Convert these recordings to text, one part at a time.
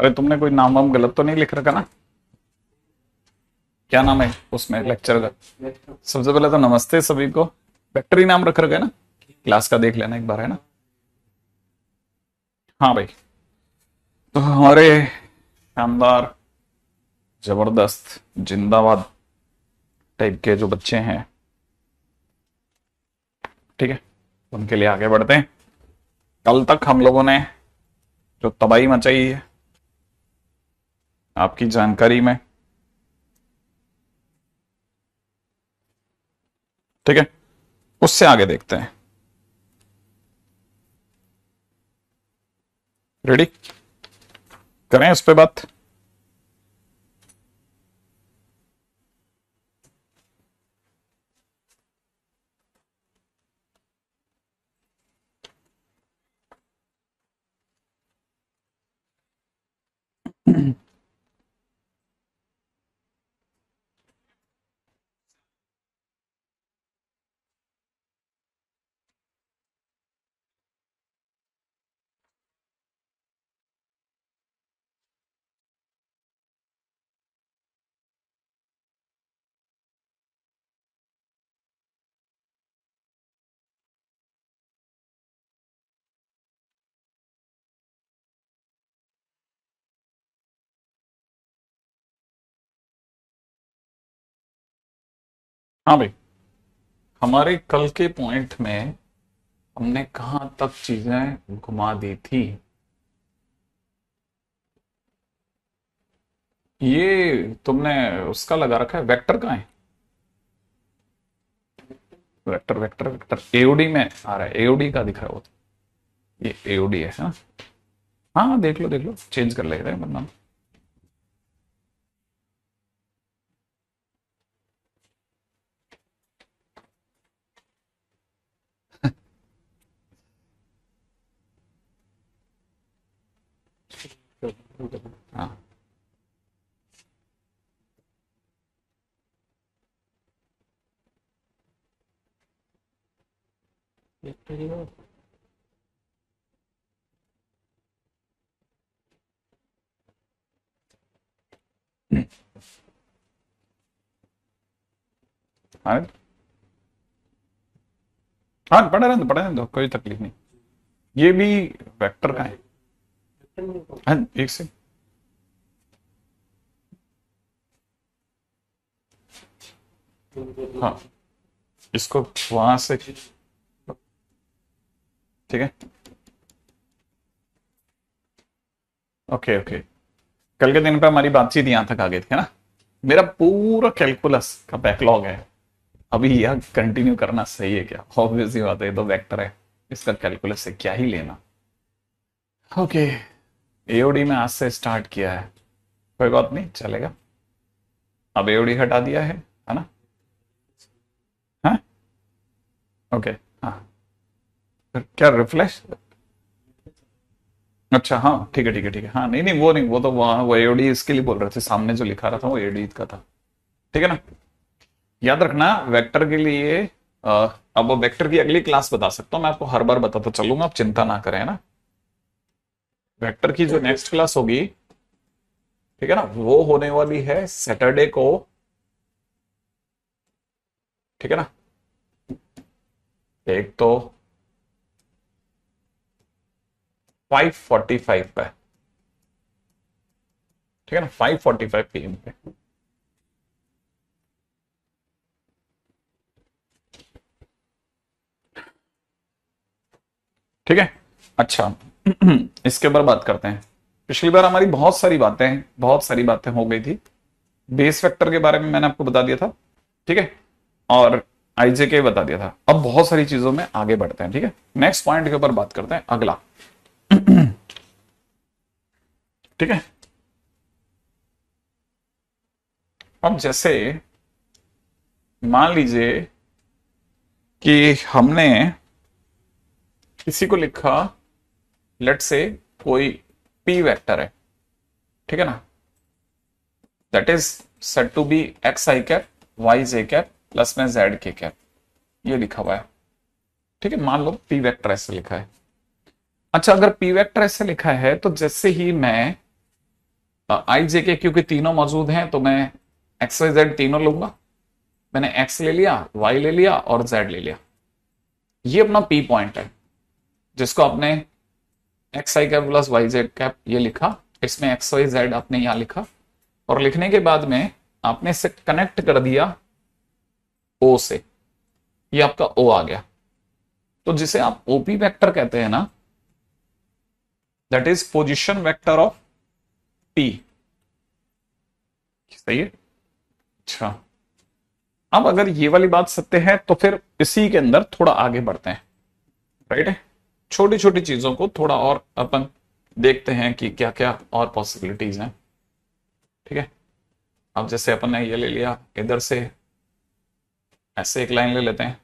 अरे तुमने कोई नाम वाम गलत तो नहीं लिख रखा ना? क्या नाम है उसमें लेक्चर का? सबसे पहले तो नमस्ते सभी को। वेक्टर ही नाम रख रखा है ना? क्लास का देख लेना एक बार, है ना? हाँ भाई। तो हमारे शानदार, जबरदस्त, जिंदाबाद टाइप के जो बच्चे हैं, ठीक है, उनके लिए आगे बढ़ते हैं। कल तक हम लोगों ने जो तबाही मचाई है आपकी जानकारी में, ठीक है, उससे आगे देखते हैं। रेडी? करें उस पे बात? हाँ भाई, हमारे कल के पॉइंट में हमने कहां तक चीजें घुमा दी थी? ये तुमने उसका लगा रखा है, वेक्टर का है? वेक्टर वेक्टर वेक्टर एओडी में आ रहा है, एओडी का दिख रहा है वो तो। ये एओडी है ना? हाँ देख लो देख लो, चेंज कर लेते हैं वरना। हाँ हाँ हाँ, पढ़े रहने दो, कोई तकलीफ नहीं। ये भी वेक्टर का है। हाँ एक से। हाँ, इसको वहां से, ठीक है। ओके ओके, कल के दिन पे हमारी बातचीत यहाँ तक आ गई थी, है ना? मेरा पूरा कैलकुलस का बैकलॉग है। अभी यह कंटिन्यू करना सही है क्या? ऑब्वियस ही बात है, ये तो वेक्टर है, इसका कैलकुलस से क्या ही लेना। ओके, एओडी में आज से स्टार्ट किया है, कोई बात नहीं, चलेगा। अब एओडी हटा दिया है ना? हाँ ओके। हाँ, फिर क्या रिफ्लेक्स? अच्छा हाँ ठीक है ठीक है ठीक है। हाँ नहीं नहीं, वो नहीं, वो तो वहाँ वो एओडी इसके लिए बोल रहे थे, सामने जो लिखा रहा था वो एओडी का था, ठीक है ना? याद रखना वेक्टर के लिए। अ, अब वो वेक्टर की अगली क्लास बता सकता हूँ मैं आपको, हर बार बताता चलूंगा, आप चिंता ना करें, है ना? वेक्टर की जो नेक्स्ट क्लास होगी, ठीक है ना, वो होने वाली है सैटरडे को, ठीक है ना? एक तो 5:45 पे, ठीक है ना, 5:45 PM पे। ठीक है, अच्छा। इसके ऊपर बात करते हैं। पिछली बार हमारी बहुत सारी बातें हो गई थी। बेस वेक्टर के बारे में मैंने आपको बता दिया था, ठीक है, और आईजेके बता दिया था। अब बहुत सारी चीजों में आगे बढ़ते हैं, ठीक है। नेक्स्ट पॉइंट के ऊपर बात करते हैं, अगला। ठीक है, अब जैसे मान लीजिए कि हमने किसी को लिखा, लेट से कोई पी वेक्टर है, ठीक है ना, that is set to be x I cap y j cap plus में जेड के कैप, ये लिखा हुआ है, ठीक है। मान लो पी वेक्टर ऐसे लिखा है। अच्छा, अगर पी वेक्टर ऐसे लिखा है तो जैसे ही मैं आई जे के क्योंकि तीनों मौजूद हैं तो मैं एक्स वाई जेड तीनों लूंगा। मैंने एक्स ले लिया, वाई ले लिया और जेड ले लिया। ये अपना पी पॉइंट है जिसको आपने एक्स आई cap plus Y Z cap ये लिखा, इसमें एक्स वाई जेड आपने यहां लिखा, और लिखने के बाद में आपने इसे कनेक्ट कर दिया ओ से, ये आपका ओ आ गया। तो जिसे आप ओपी वेक्टर कहते हैं ना, that is position vector of P. सही है। अच्छा, अब अगर ये वाली बात सत्य है तो फिर इसी के अंदर थोड़ा आगे बढ़ते हैं, राइट है। छोटी छोटी चीजों को थोड़ा और अपन देखते हैं कि क्या क्या और पॉसिबिलिटीज हैं। ठीक है, अब जैसे अपन ने ये ले लिया, इधर से ऐसे एक लाइन ले लेते हैं,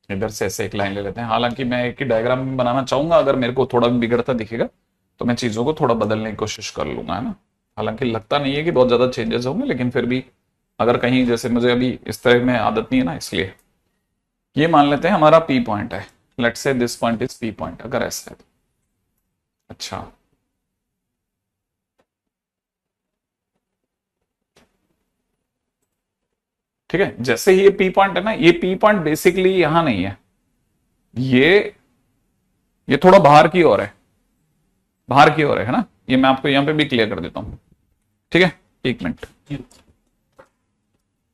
इधर से ऐसे एक लाइन ले लेते हैं। हालांकि मैं एक ही डायग्राम बनाना चाहूंगा, अगर मेरे को थोड़ा भी बिगड़ता दिखेगा तो मैं चीजों को थोड़ा बदलने की कोशिश कर लूंगा, है ना। हालांकि लगता नहीं है कि बहुत ज्यादा चेंजेस होंगे, लेकिन फिर भी अगर कहीं जैसे मुझे अभी इस तरह में आदत नहीं है ना, इसलिए ये मान लेते हैं हमारा पी पॉइंट है। Let's say this point is P point, अगर ऐसा है तो। अच्छा, ठीक है, जैसे ही ये पी पॉइंट है ना, ये पी पॉइंट बेसिकली यहां नहीं है, ये ये थोड़ा बाहर की ओर है, बाहर की ओर है ना। ये मैं आपको यहां पे भी क्लियर कर देता हूं। ठीक है, एक मिनट,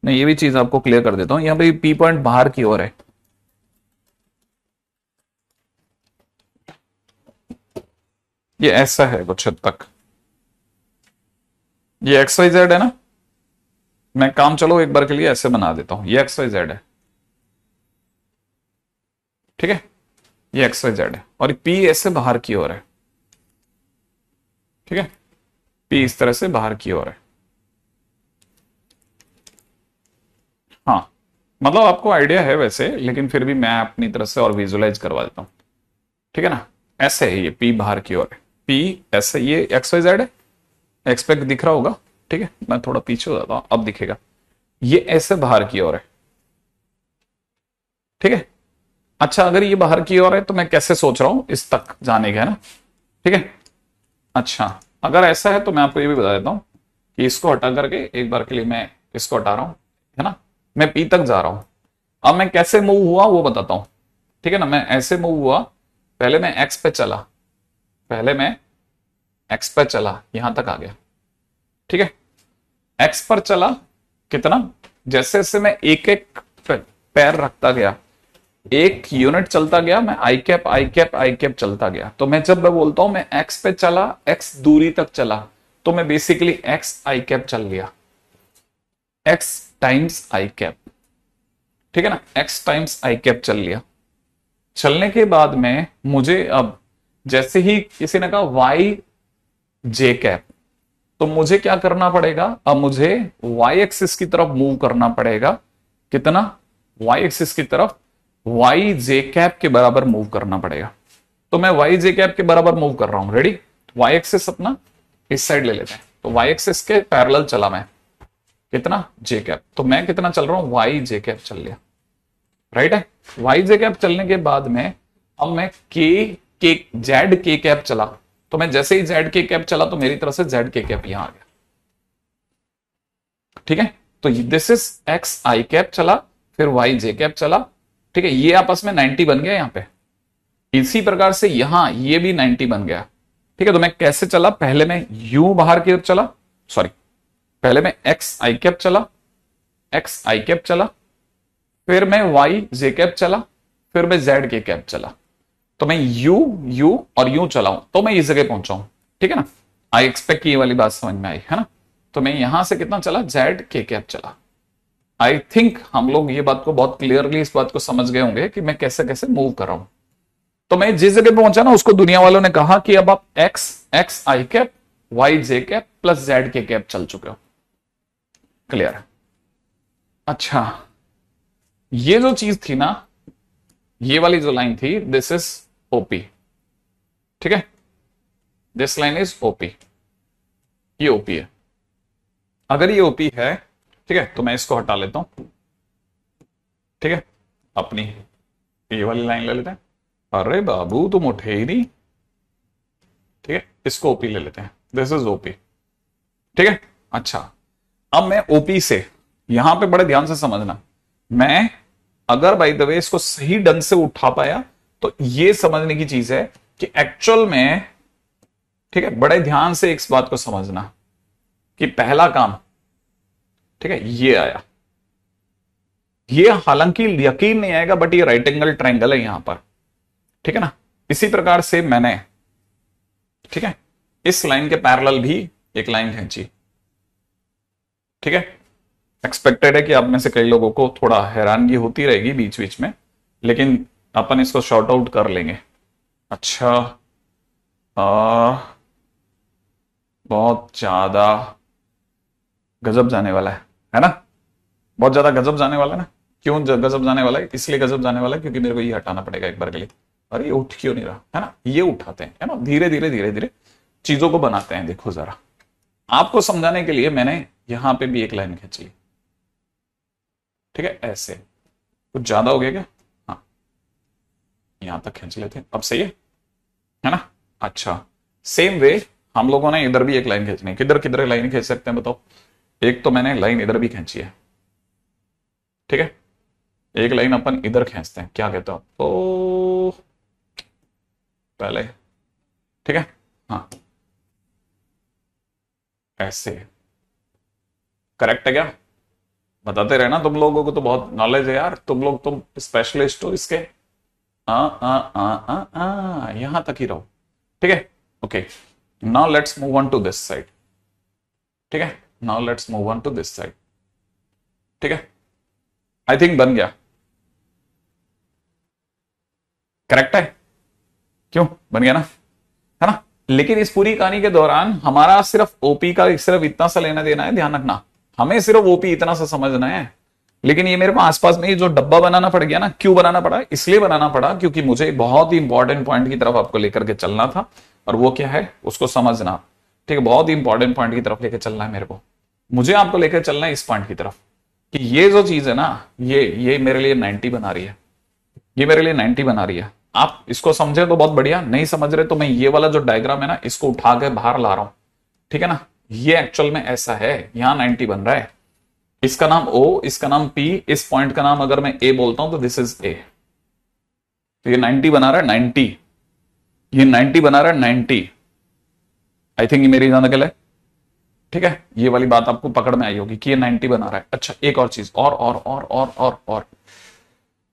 मैं ये भी चीज आपको क्लियर कर देता हूं। यहां पे पी पॉइंट बाहर की ओर है, ये ऐसा है कुछ हद तक। ये एक्स वाई जेड है ना, मैं काम चलो एक बार के लिए ऐसे बना देता हूं, ये एक्स वाई जेड है। ठीक है, ये एक्स वाई जेड है और पी ऐसे बाहर की ओर है। ठीक है, पी इस तरह से बाहर की ओर है। हाँ, मतलब आपको आइडिया है वैसे, लेकिन फिर भी मैं अपनी तरफ से और विजुलाइज करवा देता हूं। ठीक है ना, ऐसे है, ये पी बाहर की ओर है, पी ऐसे, ये एक्स वाई जेड है, एक्सपेक्ट दिख रहा होगा। ठीक है, मैं थोड़ा पीछे हो जाता हूं, अब दिखेगा। ये ऐसे बाहर की ओर है। ठीक है, अच्छा, अगर ये बाहर की ओर है तो मैं कैसे सोच रहा हूं इस तक जाने का, है ना। ठीक है, अच्छा, अगर ऐसा है तो मैं आपको ये भी बता देता हूं कि इसको हटा करके एक बार के लिए मैं इसको हटा रहा हूं, है ना। मैं पी तक जा रहा हूं, अब मैं कैसे मूव हुआ वो बताता हूं। ठीक है ना, मैं ऐसे मूव हुआ, पहले मैं एक्स पे चला, पहले मैं एक्स पे चला, यहां तक आ गया। ठीक है, एक्स पर चला कितना, जैसे जैसे मैं एक एक पैर रखता गया, एक यूनिट चलता गया, मैं आई कैप आई कैप आई कैप चलता गया। तो मैं जब मैं बोलता हूं मैं एक्स पे चला, एक्स दूरी तक चला, तो मैं बेसिकली एक्स आई कैप चल लिया, एक्स टाइम्स आई कैप। ठीक है ना, एक्स टाइम्स आई कैप चल लिया। चलने के बाद में मुझे अब जैसे ही किसी ने कहा वाई जे कैप, तो मुझे क्या करना पड़ेगा, अब मुझे वाई एक्सिस की तरफ मूव करना पड़ेगा। कितना, वाई एक्सिस की तरफ वाई जे कैप के बराबर मूव करना पड़ेगा। तो मैं वाई जे कैप के बराबर मूव कर रहा हूं, रेडी। वाई एक्सिस अपना इस साइड ले लेते हैं, तो वाई एक्सिस के पैरेलल चला मैं, कितना, जे कैप। तो मैं कितना चल रहा हूं, वाई जे कैप चल लिया, राइट है। वाई जे कैप चलने के बाद में अब मैं के जेड के कैप चला, तो मैं जैसे ही जेड के कैप चला तो मेरी तरफ से जेड के कैप यहां आ गया। ठीक है, तो this is x I cap चला, फिर वाई जे कैप चला। ठीक है, ये आपस में 90 बन गया यहां पे। इसी प्रकार से यहां ये भी 90 बन गया। ठीक है, तो मैं कैसे चला, पहले मैं यू बाहर की ओर चला, सॉरी, पहले मैं एक्स आई कैप चला, एक्स आई कैप चला, फिर मैं वाई जे कैप चला, फिर मैं जेड के कैप चला। तो मैं यू यू और यू चलाऊं तो मैं इस जगह पहुंचाऊं। ठीक है ना, आई एक्सपेक्ट ये वाली बात समझ में आई, है ना। तो मैं यहां से कितना चला, जेड के कैप चला। आई थिंक हम लोग ये बात को बहुत क्लियरली इस बात को समझ गए होंगे कि मैं कैसे कैसे मूव कर रहा हूं। तो मैं जिस जगह पहुंचा ना, उसको दुनिया वालों ने कहा कि अब आप एक्स एक्स आई cap y j cap plus Z k cap चल चुके हो। क्लियर है। अच्छा, ये जो चीज थी ना, ये वाली जो लाइन थी, दिस इज ओपी। ठीक है, दिस लाइन इज ओपी, ये ओपी है। अगर ये ओपी है, ठीक है, तो मैं इसको हटा लेता हूं। ठीक है, अपनी ये वाली लाइन ले लेते हैं। अरे बाबू तुम उठे ही नहीं। ठीक है, इसको ओपी ले लेते हैं, दिस इज ओपी। ठीक है। अच्छा, अब मैं ओपी से, यहां पे बड़े ध्यान से समझना, मैं अगर बाय द वे इसको सही ढंग से उठा पाया तो ये समझने की चीज है कि एक्चुअल में, ठीक है, बड़े ध्यान से इस बात को समझना कि पहला काम, ठीक है, ये आया, ये हालांकि यकीन नहीं आएगा बट ये राइट एंगल ट्रायंगल है यहां पर, ठीक है ना। इसी प्रकार से मैंने, ठीक है, इस लाइन के पैरेलल भी एक लाइन खींची, ठीक है। एक्सपेक्टेड है कि आप में से कई लोगों को थोड़ा हैरानगी होती रहेगी बीच बीच में, लेकिन अपन इसको शॉर्ट आउट कर लेंगे। अच्छा, बहुत ज्यादा गजब जाने वाला है ना, बहुत ज्यादा गजब जाने वाला है ना। क्यों गजब जाने वाला है? इसलिए गजब जाने वाला है क्योंकि मेरे को ये हटाना पड़ेगा एक बार के लिए। अरे ये उठ क्यों नहीं रहा है ना, ये उठाते हैं, है ना, धीरे धीरे धीरे धीरे चीजों को बनाते हैं। देखो जरा, आपको समझाने के लिए मैंने यहां पे भी एक लाइन खींची, ठीक है, ऐसे। कुछ ज्यादा हो गया क्या? हाँ, यहां तक खींच लेते हैं, अब सही है ना। अच्छा, सेम वे हम लोगों ने इधर भी एक लाइन खींचनी है। किधर किधर लाइन खींच सकते हैं बताओ? एक तो मैंने लाइन इधर भी खींची है, ठीक है, एक लाइन अपन इधर खींचते हैं, क्या कहते हो? तो पहले, ठीक है, हाँ, ऐसे। करेक्ट है क्या? बताते रहना, तुम लोगों को तो बहुत नॉलेज है यार, तुम लोग तुम स्पेशलिस्ट हो इसके। यहां तक ही रहो, ठीक है। Okay, now let's move on to this side, ठीक है, now let's move on to this side, ठीक है। आई थिंक बन गया, करेक्ट है? क्यों बन गया ना, है ना। लेकिन इस पूरी कहानी के दौरान हमारा सिर्फ ओपी का सिर्फ इतना सा लेना देना है, ध्यान रखना, हमें सिर्फ ओपी इतना सा समझना है। लेकिन ये मेरे को आसपास में ही जो डब्बा बनाना पड़ गया ना, क्यों बनाना पड़ा? इसलिए बनाना पड़ा क्योंकि मुझे बहुत ही इंपॉर्टेंट पॉइंट की तरफ आपको लेकर के चलना था, और वो क्या है उसको समझना, ठीक है। बहुत ही इंपॉर्टेंट पॉइंट की तरफ लेकर चलना है मेरे को, मुझे आपको लेकर चलना है इस पॉइंट की तरफ कि ये जो चीज है ना, ये मेरे लिए 90 बना रही है, ये मेरे लिए 90 बना रही है। आप इसको समझे तो बहुत बढ़िया, नहीं समझ रहे तो मैं ये वाला जो डायग्राम है ना, इसको उठा के बाहर ला रहा हूं, ठीक है ना। ये एक्चुअल में ऐसा है, यहां 90 बन रहा है, इसका नाम O, इसका नाम P, इस पॉइंट का नाम अगर मैं A बोलता हूं तो दिस इज A। तो ये 90 बना रहा है, 90, ये 90 बना रहा है, 90। आई थिंक ये मेरी नकल है, ठीक है। ये वाली बात आपको पकड़ में आई होगी कि ये 90 बना रहा है। अच्छा, एक और चीज,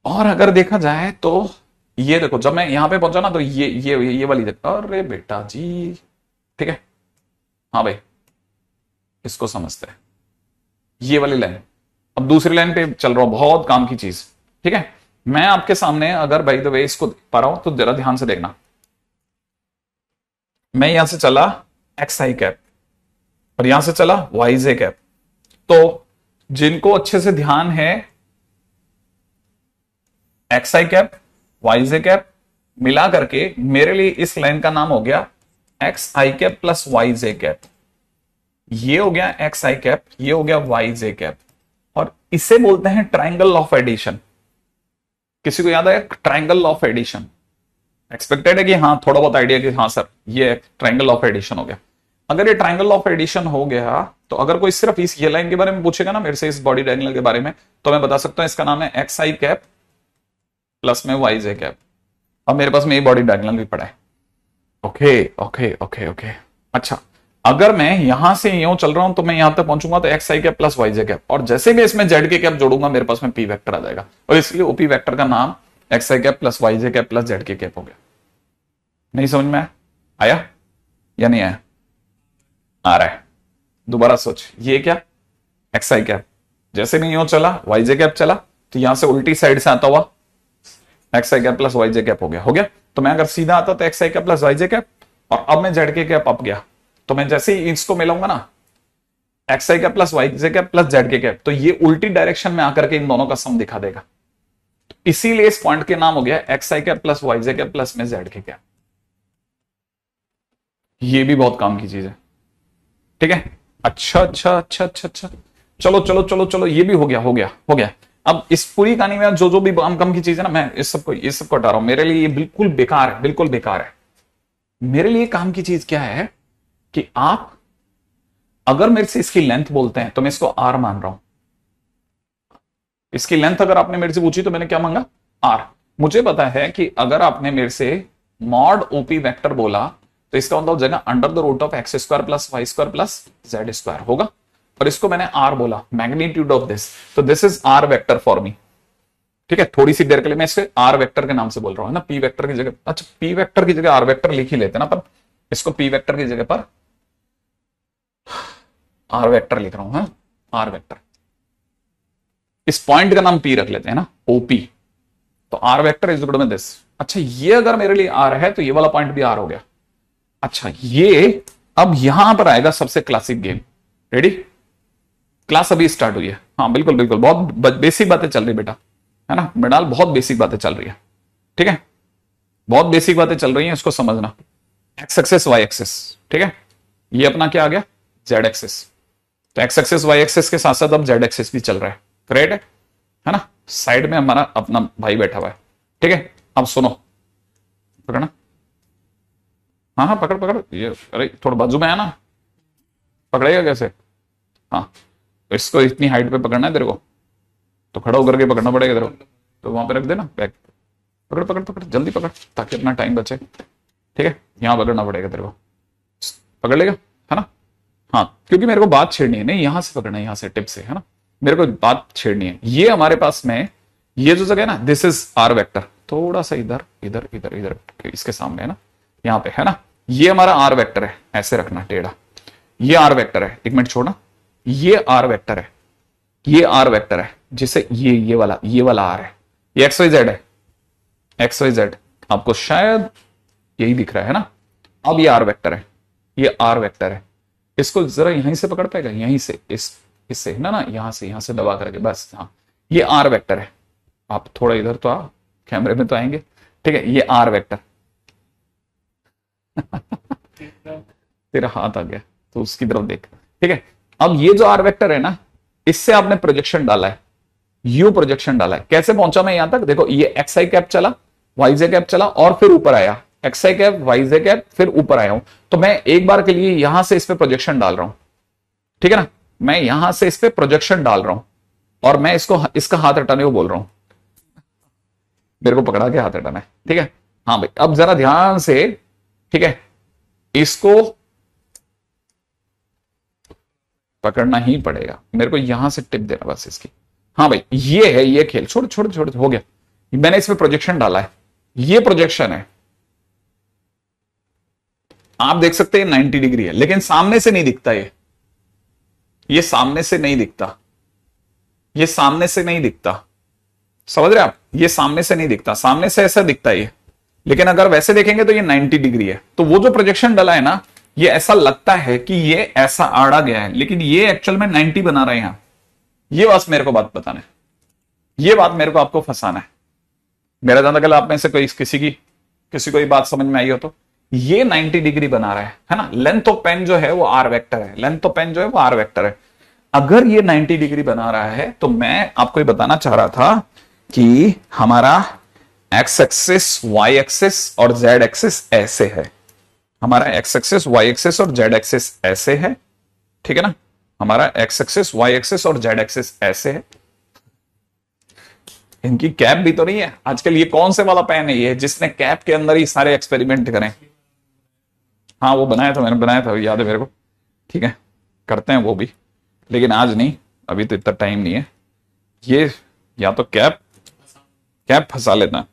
और अगर देखा जाए तो ये देखो, जब मैं यहां पे पहुंचा ना तो ये वाली देखो, अरे बेटा जी, ठीक है, हाँ भाई, इसको समझते हैं, ये वाली लाइन। अब दूसरी लाइन पे चल रहा हूं, बहुत काम की चीज, ठीक है। मैं आपके सामने अगर बाय द वे इसको पा रहा हूं तो जरा ध्यान से देखना, मैं यहां से चला एक्स आई कैप और यहां से चला वाई जे कैप। तो जिनको अच्छे से ध्यान है, एक्स आई कैप वाई जे कैप मिला करके मेरे लिए इस लाइन का नाम हो गया एक्स आई cap plus y j cap. ये हो गया एक्स आई कैप, ये हो गया वाई जे कैप, और इसे बोलते हैं ट्राइंगल ऑफ एडिशन। किसी को याद है ट्राइंगल ऑफ एडिशन? एक्सपेक्टेड है कि हाँ, थोड़ा बहुत आइडिया कि हाँ सर ये ट्राइंगल ऑफ एडिशन हो गया। अगर ये ट्राइंगल ऑफ एडिशन हो गया तो अगर कोई सिर्फ इस ये लाइन के बारे में पूछेगा ना मेरे से, इस बॉडी डायगोनल के बारे में, तो मैं बता सकता हूं इसका नाम है एक्स आई कैप प्लस में वाई जे कैप। अब मेरे पास में ये बॉडी डायगोनल भी पड़ा है, ओके ओके ओके ओके। अच्छा, अगर मैं यहां से यूं चल रहा हूं तो मैं यहां तक पहुंचूंगा तो एक्स आई cap plus y j cap, और जैसे भी इसमें जेड के कैप जोड़ूंगा मेरे पास में पी वेक्टर आ जाएगा, और इसलिए ओपी वेक्टर का नाम एक्स आई cap plus y j cap plus Z k cap हो गया। नहीं समझ में आया या नहीं आया? आ रहा है, दोबारा सोच, ये क्या एक्स आई कैप, जैसे भी यूं चला वाई जे कैप चला, तो यहां से उल्टी साइड से आता हुआ एक्स आई cap plus y j cap हो गया, हो गया। तो मैं अगर सीधा आता तो एक्स आई cap plus y j cap, और अब मैं जेड के कैप अप गया, तो मैं जैसे ही इसको मिलाऊंगा ना एक्स आई cap plus y j cap plus Z k cap, तो ये उल्टी डायरेक्शन में आकर के इन दोनों का सम दिखा देगा। तो इसीलिए इस पॉइंट के नाम हो गया एक्स आई cap plus y j cap plus में जेड के कैप। ये भी बहुत काम की चीज है, ठीक है। अच्छा अच्छा अच्छा अच्छा अच्छा, चलो चलो चलो चलो, ये भी हो गया हो गया हो गया। अब इस पूरी कहानी में जो जो भी कम की चीज है ना, मैं इस सबको हटा रहा हूं, मेरे लिए ये बिल्कुल बेकार है, बिल्कुल बेकार है। मेरे लिए काम की चीज क्या है कि आप अगर मेरे से इसकी लेंथ बोलते हैं तो मैं इसको आर मान रहा हूं। इसकी लेंथ अगर आपने मेरे से पूछी तो मैंने क्या मांगा, आर। मुझे पता है कि अगर आपने मेरे से मॉड ओपी वेक्टर बोला तो इसका मतलब हो जाएगा under the root of x square plus y square plus z square होगा। और इसको मैंने आर बोला, मैग्नीट्यूड ऑफ दिस, तो this is are vector for me. ठीक है, थोड़ी सी देर के लिए मैं इसे आर वेक्टर के नाम से बोल रहा हूं ना, पी वेक्टर की जगह। अच्छा, पी वेक्टर की जगह आर वेक्टर लिख ही लेते ना, पर इसको पी वेक्टर की जगह पर आर वेक्टर लिख रहा हूं। हाँ, आर वेक्टर, इस पॉइंट का नाम पी रख लेते हैं ना, ओपी। तो r vector is equal to this. अच्छा, ये अगर मेरे लिए आर है तो ये वाला पॉइंट भी आर हो गया। अच्छा, ये अब यहां पर आएगा सबसे क्लासिक गेम। रेडी? क्लास अभी स्टार्ट हुई है। हाँ बिल्कुल बिल्कुल, बहुत बेसिक बातें चल रही बेटा, है ना मृणाल, बहुत बेसिक बातें चल रही है। ठीक है, बहुत बेसिक बातें चल रही हैं, इसको समझना। एक्स एक्सेस वाई एक्सेस, ठीक है, ये अपना क्या आ गया, जेड एक्सेस। तो एक्स एक्सेस वाई एक्सेस के साथ साथ अब जेड एक्सेस भी चल रहा है। करेक्ट है ना? साइड में हमारा अपना भाई बैठा हुआ है। ठीक है, अब सुनो, पकड़ना। हाँ हाँ, पकड़ पकड़, ये अरे थोड़ा बाजू में है ना, पकड़ेगा कैसे? हाँ, इसको इतनी हाइट पे पकड़ना है तेरे को, तो खड़ा होकर के पकड़ना पड़ेगा तेरे को। तो वहां पे रख देना बैग, पकड़ पकड़ पकड़, जल्दी पकड़ ताकि अपना टाइम बचे। ठीक है, यहां पकड़ना पड़ेगा तेरे को, पकड़ लेगा, है ना? हाँ, क्योंकि मेरे को बात छेड़नी है, नहीं यहां से पकड़ना है, यहां से टिप से, है ना, मेरे को बात छेड़नी है। ये हमारे पास में ये जो जगह है ना, दिस इज आर वेक्टर। थोड़ा सा इधर इधर इधर इधर इसके सामने है ना, यहाँ पे है ना, ये हमारा आर वेक्टर है, ऐसे रखना टेढ़ा। ये आर वेक्टर है, एक मिनट छोड़ना, ये आर वेक्टर है, ये आर वेक्टर है, जिसे ये वाला आर है, ये एक्स वाई जेड है, एक्स वाई जेड। आपको शायद यही दिख रहा है ना? अब ये आर वेक्टर है, ये आर वेक्टर है। इसको जरा यहीं से पकड़ पाएगा, यहीं से, इससे ना यहां से दबा करके, बस। हाँ, ये आर वेक्टर है। आप थोड़ा इधर तो आ, कैमरे में तो आएंगे। ठीक है, ये आर वेक्टर तेरा हाथ आ गया तो उसकी तरफ देख। ठीक है, अब ये जो आर वेक्टर है ना, इससे आपने प्रोजेक्शन डाला है, यू प्रोजेक्शन डाला है। कैसे पहुंचा मैं यहां तक? देखो, ये एक्स आई कैप चला, वाई जे कैप चला और फिर ऊपर आया, एक्स आई कैप वाई जे कैप, फिर ऊपर आया हूं। तो मैं एक बार के लिए यहां से इस पे प्रोजेक्शन डाल रहा हूं। ठीक है ना, मैं यहां से इस पे प्रोजेक्शन डाल रहा हूं और मैं इसका हाथ हटाने को बोल रहा हूं, मेरे को पकड़ा के हाथ हटाना है। ठीक है, हाँ भाई, अब जरा ध्यान से, ठीक है, इसको पकड़ना ही पड़ेगा मेरे को, यहां से टिप देना बस इसकी। हाँ भाई, ये है, ये खेल, छोड़ छोड़ छोड़, हो गया। मैंने इसमें प्रोजेक्शन डाला है, ये प्रोजेक्शन है, आप देख सकते हैं 90 डिग्री है, लेकिन सामने से नहीं दिखता ये सामने से नहीं दिखता, ये सामने से नहीं दिखता, समझ रहे आप? ये सामने से नहीं दिखता, सामने से ऐसा दिखता है ये, लेकिन अगर वैसे देखेंगे तो ये 90 डिग्री है। तो वो जो प्रोजेक्शन डाला है ना, ये ऐसा लगता है कि ये ऐसा आड़ा गया है, लेकिन ये एक्चुअल में 90 बना रहे हैं यहां। ये बस मेरे को बात बताना है, ये बात मेरे को आपको फंसाना है। मेरा जानता कल आप में से कोई किसी को ये बात समझ में आई हो तो, ये 90 डिग्री बना रहा है ना? लेंथ ऑफ पेन जो है वो आर वेक्टर है, लेंथ ऑफ पेन जो है वो आर वेक्टर है। अगर ये 90 डिग्री बना रहा है तो मैं आपको ये बताना चाह रहा था कि हमारा एक्स एक्सिस, वाई एक्सिस और जेड एक्सिस ऐसे है। हमारा एक्स एक्सिस, वाई एक्सिस और जेड एक्सिस ऐसे है। ठीक है ना, हमारा एक्स एक्सिस, वाई एक्सिस और जेड एक्सिस ऐसे है। इनकी कैप भी तो नहीं है आजकल। ये कौन से वाला पेन है ये जिसने कैप के अंदर ही सारे एक्सपेरिमेंट करें? हाँ, वो बनाया था, मैंने बनाया था, याद है मेरे को। ठीक है, करते हैं वो भी, लेकिन आज नहीं, अभी तो इतना टाइम नहीं है। ये या तो कैप फंसा लेना,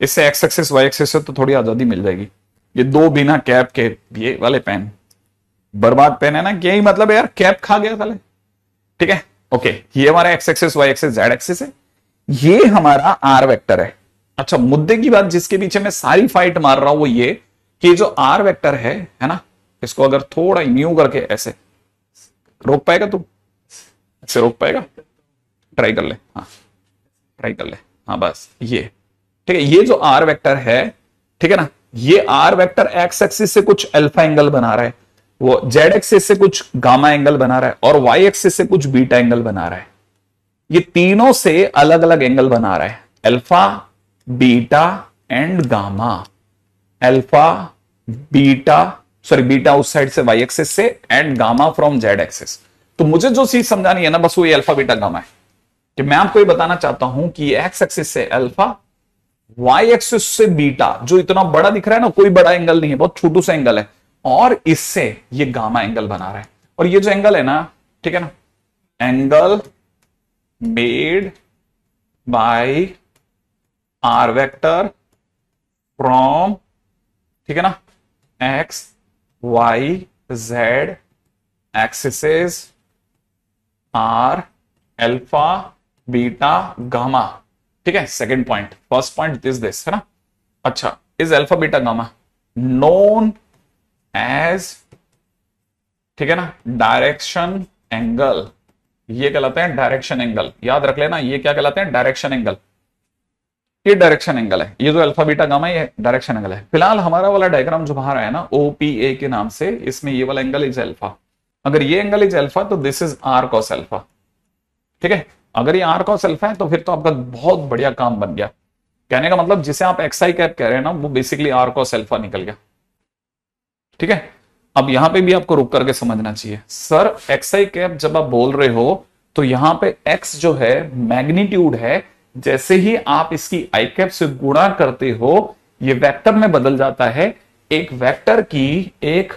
इससे एक्स एक्सिस वाई एक्सिस से तो थोड़ी आजादी मिल जाएगी। ये दो बिना कैप के ये वाले पेन बर्बाद पेन है ना, यही मतलब है यार, कैप खा गया साले। ठीक है, ओके, ये हमारा x axis y axis z axis है, ये हमारा आर वेक्टर है। अच्छा, मुद्दे की बात जिसके पीछे मैं सारी फाइट मार रहा हूं वो ये कि जो आर वेक्टर है ना, इसको अगर थोड़ा न्यू करके ऐसे रोक पाएगा तू? ऐसे रोक पाएगा? ट्राई कर ले, हाँ ट्राई कर ले, हाँ बस ये। ठीक है, ये जो आर वेक्टर है, ठीक है ना, ये आर वेक्टर एक्स एक्सिस से कुछ अल्फा एंगल बना रहा है, वो जेड एक्सिस से कुछ गामा एंगल बना रहा है और वाई एक्सिस से कुछ बीटा एंगल बना रहा है। ये तीनों से अलग अलग एंगल बना रहा है, alpha, beta and gamma, alpha, beta sorry beta उस साइड से वाई एक्सिस से and gamma from z axis. तो मुझे जो चीज समझानी है ना बस वो ये अल्फा बीटा गामा है, कि मैं आपको ये बताना चाहता हूं कि एक्स एक्सिस से अल्फा, वाई एक्सिस से बीटा, जो इतना बड़ा दिख रहा है ना, कोई बड़ा एंगल नहीं है, बहुत छोटू सा एंगल है, और इससे ये गामा एंगल बना रहा है। और ये जो एंगल है ना, ठीक है ना, angle made by r vector from, ठीक है ना, x y z axes are alpha beta gamma. ठीक है, second point, first point this है ना। अच्छा, is alpha beta gamma known as, ठीक है ना, डायरेक्शन एंगल। ये कहलाते हैं डायरेक्शन एंगल, याद रख लेना, ये क्या कहलाते हैं, डायरेक्शन एंगल। ये डायरेक्शन एंगल है, ये जो अल्फा बीटा गामा ये डायरेक्शन एंगल है। फिलहाल हमारा वाला डायग्राम जो बाहर आया ना ओपीए के नाम से, इसमें ये वाला एंगल इज अल्फा। अगर ये एंगल इज अल्फा तो this is r cos alpha. ठीक है, अगर ये आर कॉस अल्फा है तो फिर तो आपका बहुत बढ़िया काम बन गया। कहने का मतलब जिसे आप एक्स आई कैप कह रहे हैं ना, वो बेसिकली आर कॉस अल्फा निकल गया। ठीक है, अब यहां पे भी आपको रुक करके समझना चाहिए, सर एक्स आई कैप जब आप बोल रहे हो तो यहां पे एक्स जो है मैग्नीट्यूड है, जैसे ही आप इसकी आई कैप से गुणा करते हो ये वेक्टर में बदल जाता है। एक वेक्टर की एक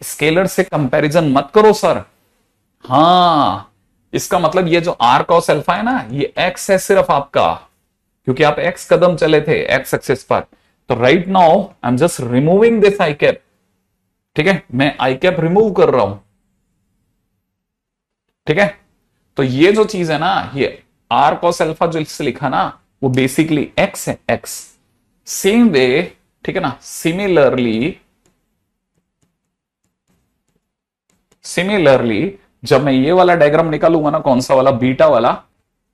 स्केलर से कंपैरिजन मत करो सर। हां, इसका मतलब ये जो आर कॉस अल्फा है ना, ये एक्स है सिर्फ आपका, क्योंकि आप एक्स कदम चले थे एक्स एक्सिस पर। तो right now I am just removing this I cap. ठीक है, मैं आई कैप रिमूव कर रहा हूं। ठीक है, तो ये जो चीज है ना, ये आर कॉस अल्फा जो इससे लिखा ना, वो बेसिकली एक्स है, एक्स। सेम वे, ठीक है ना, सिमिलरली जब मैं ये वाला डायग्राम निकालूंगा ना, कौन सा वाला, बीटा वाला,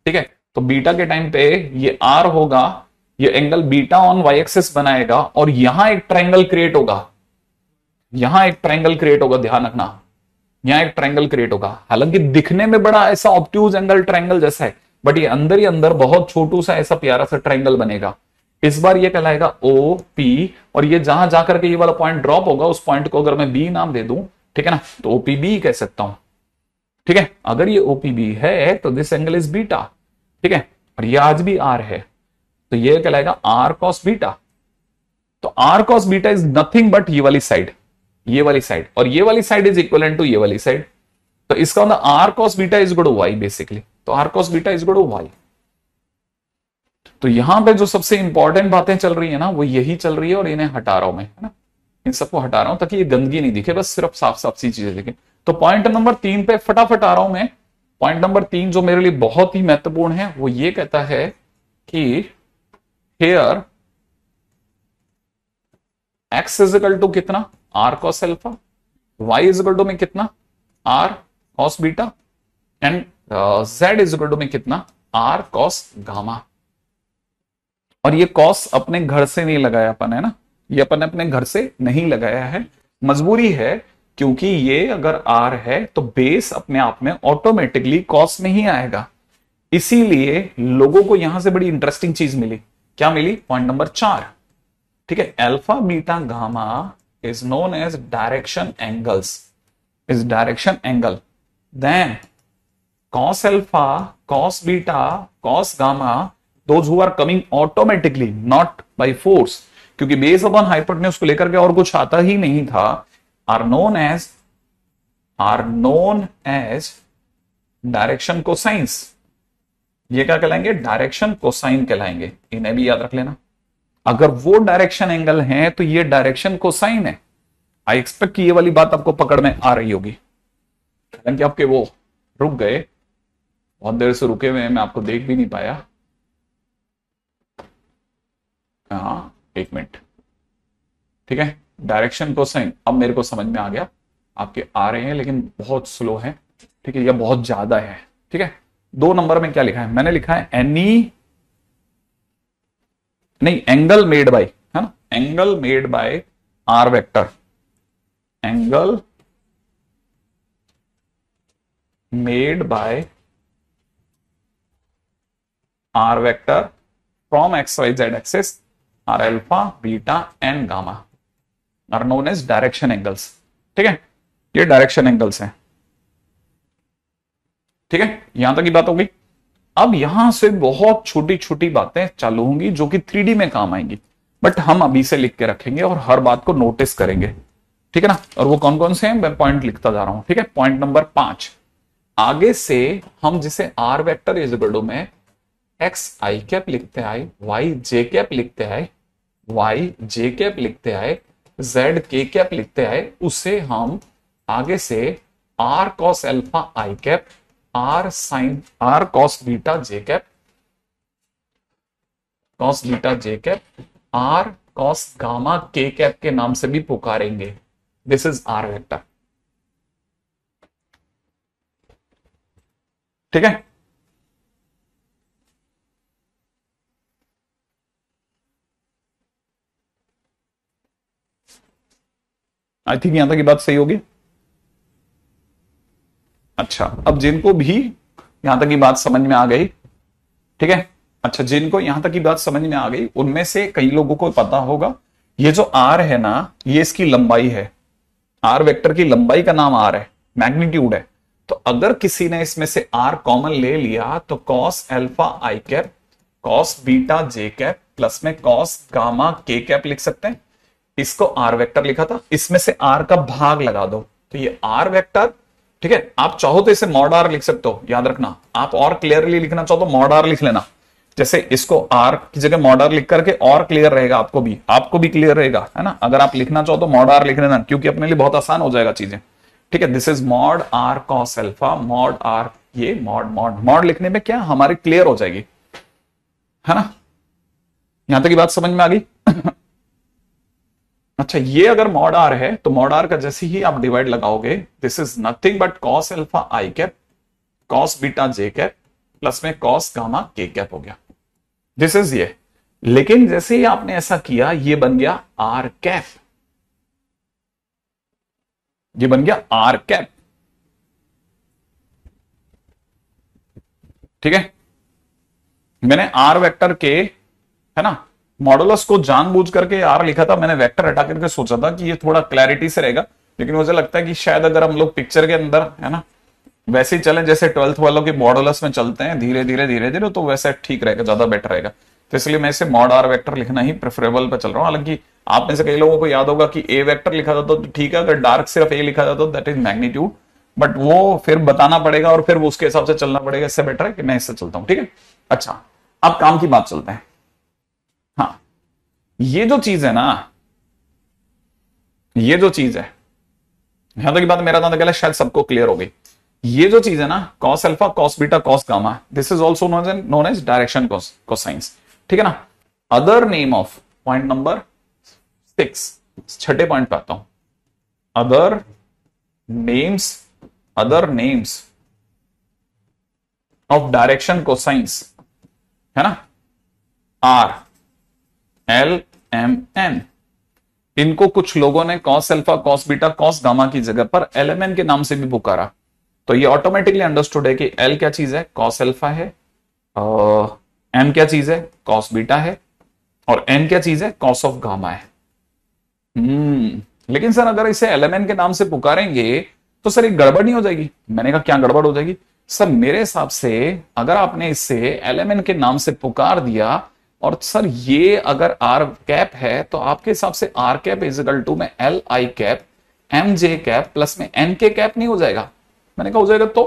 ठीक है, तो बीटा के टाइम पे ये आर होगा, ये angle beta on y axis बनाएगा, और यहां एक ट्रायंगल क्रिएट होगा, यहां एक ट्रायंगल क्रिएट होगा, ध्यान रखना, यहां एक ट्रायंगल क्रिएट होगा। हालांकि दिखने में बड़ा ऐसा ऑब्ट्यूज एंगल ट्रायंगल जैसा है, बट ये अंदर ही अंदर बहुत छोटू सा ऐसा प्यारा सा ट्रायंगल बनेगा। इस बार ये कहलाएगा ओ पी, और ये जहां जाकर के ये वाला पॉइंट ड्रॉप होगा, उस पॉइंट को अगर मैं बी नाम दे दूं, ठीक है ना, तो ओपीबी कह सकता हूं। ठीक है, अगर ये ओपीबी है तो दिस एंगल इज बीटा। ठीक है, और ये आज भी आर है, तो ये कहलाएगा आर कॉस बीटा। तो are cos beta is nothing but ये वाली साइड, ये वाली साइड, और ये वाली साइड इज इक्वल टू ये वाली साइड। तो इसका मतलब R cos beta is equal to Y basically. तो are cos beta is equal to Y. तो यहां पे जो सबसे इंपॉर्टेंट बातें चल रही है ना, वो यही चल रही है, और इन्हें हटा रहा हूं मैं, है ना, इन सबको हटा रहा हूं ताकि ये गंदगी नहीं दिखे, बस सिर्फ साफ साफ सी चीजें दिखे। तो पॉइंट नंबर 3 पे फटाफट आ रहा हूं मैं। पॉइंट नंबर 3 जो मेरे लिए बहुत ही महत्वपूर्ण है, वो ये कहता है कि here X is equal to कितना, R cos alpha, Y is equal to में कितना, R cos beta, and Z is equal to में कितना, आर कॉस गामा। और ये कॉस अपने घर से नहीं लगाया अपन, है ना, ये अपन अपने घर से नहीं लगाया है, मजबूरी है, क्योंकि ये अगर आर है तो बेस अपने आप में ऑटोमेटिकली कॉस में ही आएगा। इसीलिए लोगों को यहां से बड़ी इंटरेस्टिंग चीज मिली। क्या मिली, पॉइंट नंबर 4। ठीक है, alpha beta gamma is known as direction angles, is direction angle. Then cos alpha, cos beta, cos gamma, those who are coming automatically, not by force, क्योंकि बेस अपॉन हाइपोटेन्यूज को लेकर के और कुछ आता ही नहीं था, are known as direction cosines. ये क्या कहलाएंगे, डायरेक्शन कोसाइन कहलाएंगे। इन्हें भी याद रख लेना, अगर वो डायरेक्शन एंगल है तो ये डायरेक्शन कोसाइन है। आई एक्सपेक्ट कि ये वाली बात आपको पकड़ में आ रही होगी। हालांकि आपके वो रुक गए, बहुत देर से रुके हुए हैं, मैं आपको देख भी नहीं पाया। हाँ, एक मिनट। ठीक है, डायरेक्शन कोसाइन अब मेरे को समझ में आ गया, आपके आ रहे हैं लेकिन बहुत स्लो है। ठीक है, या बहुत ज्यादा है। ठीक है, 2 नंबर में क्या लिखा है, मैंने लिखा है एनी, नहीं, एंगल मेड बाय, है ना, angle made by r vector, angle made by r vector from x y z axis are alpha beta and gamma. Are known as direction angles. ठीक है, ये डायरेक्शन एंगल्स हैं। ठीक है, यहां तक की बात हो गई। अब यहां से बहुत छोटी छोटी बातें चालू होंगी जो कि 3D में काम आएंगी, बट हम अभी से लिख के रखेंगे और हर बात को नोटिस करेंगे। ठीक है ना, और वो कौन कौन से हैं मैं पॉइंट लिखता जा रहा हूं। ठीक है, पॉइंट नंबर 5, आगे से हम जिसे r vector is equal to में एक्स आई कैप लिखते आए, वाई जे कैप लिखते आए, वाई जे कैप लिखते आए, जेड के कैप लिखते आए, उसे हम आगे से R cos alpha I cap, R sine R cos beta J cap, cos beta J cap, R cos gamma K cap के नाम से भी पुकारेंगे। This is are vector. ठीक है, आई थिंक यहां तक की बात सही होगी। अच्छा, अब जिनको भी यहां तक की बात समझ में आ गई, ठीक है, अच्छा जिनको यहां तक की बात समझ में आ गई उनमें से कई लोगों को पता होगा ये जो आर है ना, ये इसकी लंबाई है। आर वेक्टर की लंबाई का नाम आर है, मैग्नीट्यूड है। तो अगर किसी ने इसमें से आर कॉमन ले लिया तो cos alpha I cap, cos beta J cap plus में कॉस गामा के कैप लिख सकते हैं। इसको आर वेक्टर लिखा था, इसमें से आर का भाग लगा दो तो ये आर वेक्टर। ठीक है, आप चाहो तो इसे मॉड आर लिख सकते हो, याद रखना। आप और क्लियरली लिखना चाहो तो मॉड आर लिख लेना। जैसे इसको आर की जगह मॉड आर लिख करके और क्लियर रहेगा, आपको भी क्लियर रहेगा, है ना। अगर आप लिखना चाहो तो मॉड आर लिख लेना, क्योंकि अपने लिए बहुत आसान हो जाएगा चीजें। ठीक है, this is mod r cos alpha, mod r, ये मॉड मॉड मॉड लिखने में क्या हमारी क्लियर हो जाएगी, है ना। यहां तक की बात समझ में आ गई। अच्छा, ये अगर मॉड आर है तो मॉड आर का जैसे ही आप डिवाइड लगाओगे, this is nothing but cos alpha I cap, cos beta J cap plus में कॉस गामा के कैप हो गया। दिस इज ये। लेकिन जैसे ही आपने ऐसा किया, ये बन गया आर कैप, ये बन गया आर कैप। ठीक है, मैंने आर वेक्टर के, है ना, मॉडुलस को जानबूझ करके आर लिखा था। मैंने वेक्टर हटा करके सोचा था कि ये थोड़ा क्लैरिटी से रहेगा, लेकिन मुझे लगता है कि शायद अगर हम लोग पिक्चर के अंदर, है ना, वैसे ही चले जैसे 12th वालों के मॉडुलस में चलते हैं, धीरे धीरे धीरे धीरे, तो वैसे ठीक रहेगा, ज्यादा बेटर रहेगा। तो इसलिए मैं इसे मॉड आर वेक्टर लिखना ही प्रेफरेबल पे चल रहा हूं। हालांकि आप में से कई लोगों को याद होगा कि ए वेक्टर लिखा जाता तो ठीक है, अगर डार्क सिर्फ ए लिखा जाता तो दैट इज मैग्नीट्यूड, बट वो फिर बताना पड़ेगा और फिर वो उसके हिसाब से चलना पड़ेगा। इससे बेटर है कि मैं इससे चलता हूं। ठीक है, अच्छा अब काम की बात चलते हैं। हाँ, ये जो चीज है ना, ये जो चीज है, यहां तक की बात मेरा अंदाजा है शायद सबको क्लियर हो गई। ये जो चीज है ना, cos alpha cos beta cos gamma, this is also known as direction cosines. ठीक है ना। Other name of, point number 6, छठे पॉइंट पे आता हूं। Other names of direction cosines, है ना, आर एल एम एन। इनको कुछ लोगों ने cos alpha cos beta cos gamma की जगह पर एलएमएन के नाम से भी पुकारा। तो ये ऑटोमेटिकली अंडरस्टूड है कि एल क्या चीज है, कॉस अल्फा है, एम क्या चीज है, कॉस बीटा है, और एन क्या चीज है, कॉस ऑफ गामा है। लेकिन सर अगर इसे एलएमएन के नाम से पुकारेंगे तो सर एक गड़बड़ नहीं हो जाएगी। मैंने कहा क्या गड़बड़ हो जाएगी सर, मेरे हिसाब से अगर आपने इसे एलएमएन के नाम से पुकार दिया और सर ये अगर आर कैप है तो आपके हिसाब से R cap is equal to में L I cap M J cap plus में एन के कैप नहीं हो जाएगा। मैंने कहा हो जाएगा तो,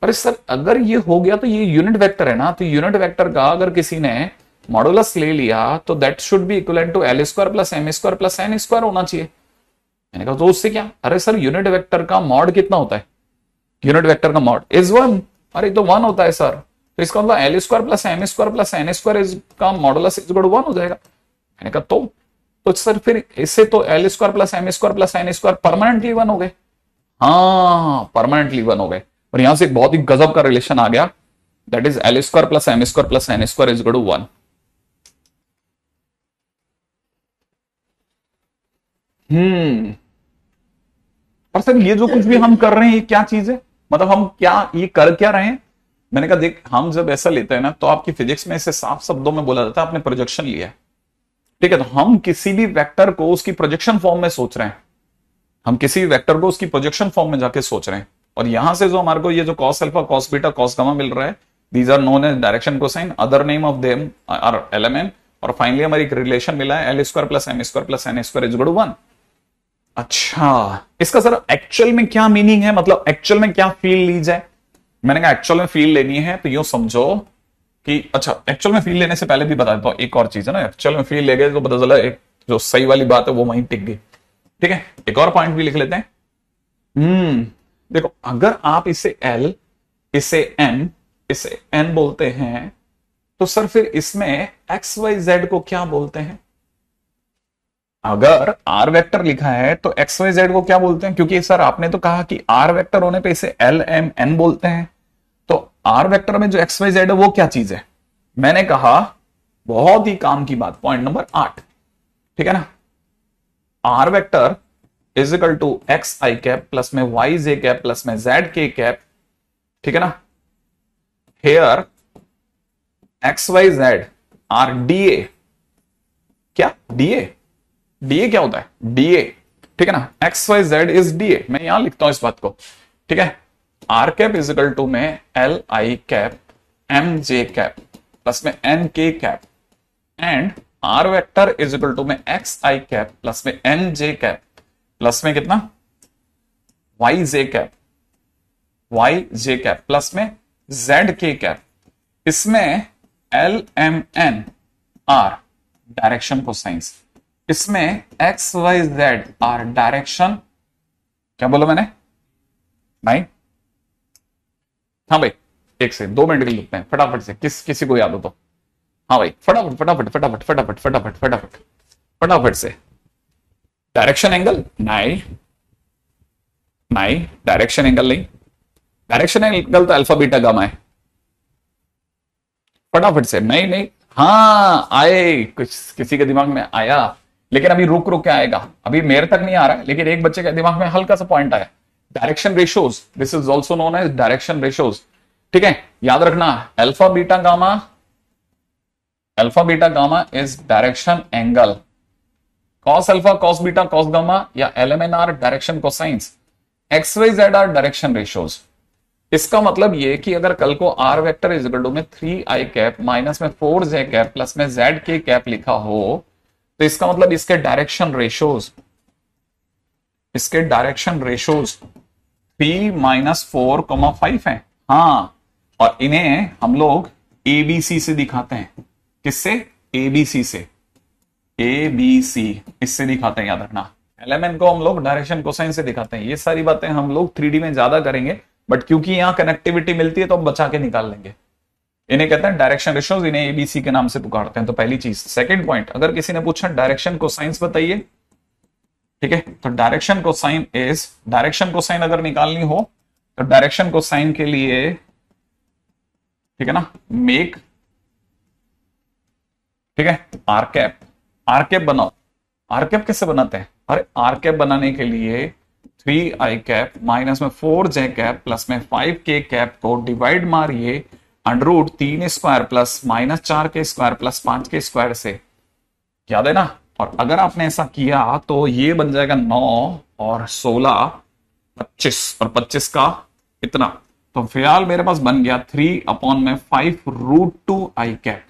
अरे सर अगर ये हो गया तो ये यूनिट वेक्टर है ना, तो यूनिट वेक्टर का अगर किसी ने मॉडुलस ले लिया तो that should be equivalent to l square plus M square plus N square होना चाहिए। मैंने कहा तो उससे क्या, अरे सर यूनिट वेक्टर का मॉड कितना होता है, यूनिट वेक्टर का मॉड इज 1। अरे तो 1 होता है सर, तो इसका मतलब l square plus M square plus N square is का मॉडुलस इज इक्वल टू 1 हो जाएगा। मैंने कहा तो सर फिर इससे तो l square plus M square plus N square permanently 1 हो गए। हाँ परमानेंटली 1 हो गए। और यहां से एक बहुत ही गजब का रिलेशन आ गया, that is l square plus M square plus N square is equal to 1। और सर ये जो कुछ भी हम कर रहे हैं ये क्या चीज है, मतलब हम क्या ये कर क्या रहे हैं। मैंने कहा देख, हम जब ऐसा लेते हैं ना तो आपकी फिजिक्स में इसे साफ शब्दों में बोला जाता है आपने प्रोजेक्शन लिया है। ठीक है, तो हम किसी भी वेक्टर को उसकी प्रोजेक्शन फॉर्म में सोच रहे हैं, हम किसी भी वेक्टर को उसकी प्रोजेक्शन फॉर्म में जाके सोच रहे हैं, और यहां से जो हमारे को ये जो cos alpha cos beta cos gamma मिल रहा है, these are known as direction cosine, other name of them are LMN, और फाइनली हमारी एक रिलेशन मिला है L square plus M square plus N square is equal to 1। अच्छा, इसका सर एक्चुअल में क्या मीनिंग है, मतलब एक्चुअल में क्या फील ली जाए? मैंने कहा एक्चुअल में फील लेनी है तो यूं समझो कि, अच्छा एक्चुअल में फील लेने से पहले भी बता देता हूं एक और चीज है ना, एक्चुअल में फील ले गए तो पता चला एक जो सही वाली बात है वो वहीं टिक गई। ठीक है, एक और पॉइंट भी लिख लेते हैं। देखो, अगर आप इसे L, इसे M, इसे N बोलते हैं, तो सर फिर इसमें एक्स वाई जेड को क्या बोलते हैं? अगर आर वेक्टर लिखा है तो एक्स वाई जेड को क्या बोलते हैं? क्योंकि सर आपने तो कहा कि आर वेक्टर होने पे इसे एल एम एन बोलते हैं, तो आर वेक्टर में जो एक्स वाई जेड है वो क्या चीज है? मैंने कहा बहुत ही काम की बात, पॉइंट नंबर 8, ठीक है ना, r vector is equal to x I cap plus में वाई जे कैप प्लस में जेड के कैप, ठीक है ना, here x y z are DA. क्या डीए? डीए क्या होता है? डीए, ठीक है ना, x y z is DA, मैं यहां लिखता हूं इस बात को, ठीक है, r cap is equal to में L I cap M J cap plus में N K cap, and r vector is equal to में एक्स आई कैप प्लस में एन जे कैप प्लस में कितना, y j cap, y j cap plus में z k cap, इसमें l m n are direction cosines, इसमें x y z are direction, क्या बोला मैंने भाई? हाँ भाई, एक से 2 मिनट के लिए रुकते हैं फटाफट से, किसी को याद हो तो। हाँ भाई, फटाफट फटाफट फटाफट फटाफट फटाफट फटाफट फटाफट से। डायरेक्शन एंगल नहीं, नहीं डायरेक्शन एंगल नहीं, डायरेक्शन एंगल तो अल्फा बीटा गामा है, फटाफट से। नहीं नहीं, हाँ आए, कुछ किसी के दिमाग में आया, लेकिन अभी रुक रुक के आएगा, अभी मेरे तक नहीं आ रहा है, लेकिन एक बच्चे के दिमाग में हल्का सा पॉइंट आया, direction ratios, this is also known as direction ratios, ठीक है, याद रखना, alpha beta gamma, alpha beta gamma is direction angle, cos alpha cos beta cos gamma या LMN are direction cosines, x y z are direction ratios. इसका मतलब ये कि अगर कल को r vector is equal to में 3 आई कैप माइनस में 4 जे कैप प्लस में जेड के कैप लिखा हो, तो इसका मतलब इसके डायरेक्शन रेशियोज, इसके डायरेक्शन रेशियोज 3 माइनस 4,5 है। हाँ, और इन्हें हम लोग एबीसी से दिखाते हैं, किससे? एबीसी से, एबीसी इससे दिखाते हैं, याद रखना। एलएमएन को हम लोग डायरेक्शन कोसाइन से दिखाते हैं। ये सारी बातें हम लोग 3D में ज्यादा करेंगे, बट क्योंकि यहां कनेक्टिविटी मिलती है तो हम बचा के निकाल लेंगे। इन्हें कहते हैं डायरेक्शन रेशियोज, इन्हें एबीसी के नाम से पुकारते हैं। तो पहली चीज। सेकंड पॉइंट, अगर किसी ने पूछा डायरेक्शन कोसाइंस बताइए, ठीक है, तो direction cosine is, direction cosine अगर निकालनी हो तो डायरेक्शन कोसाइन के लिए, ठीक है ना, मेक, ठीक है, आर कैप, आर कैप बनाओ। आर कैप कैसे बनाते हैं? अरे आर कैप बनाने के लिए 3 आई कैप माइनस में 4 जे कैप प्लस में 5 के कैप को डिवाइड मारिए under root 3 square plus minus 4 के स्क्वायर प्लस 5 के स्क्वायर से, याद है ना। और अगर आपने ऐसा किया तो ये बन जाएगा 9 और 16 25 और 25 का इतना। तो फिलहाल मेरे पास बन गया 3 अपॉन में 5 रूट 2 आई कैप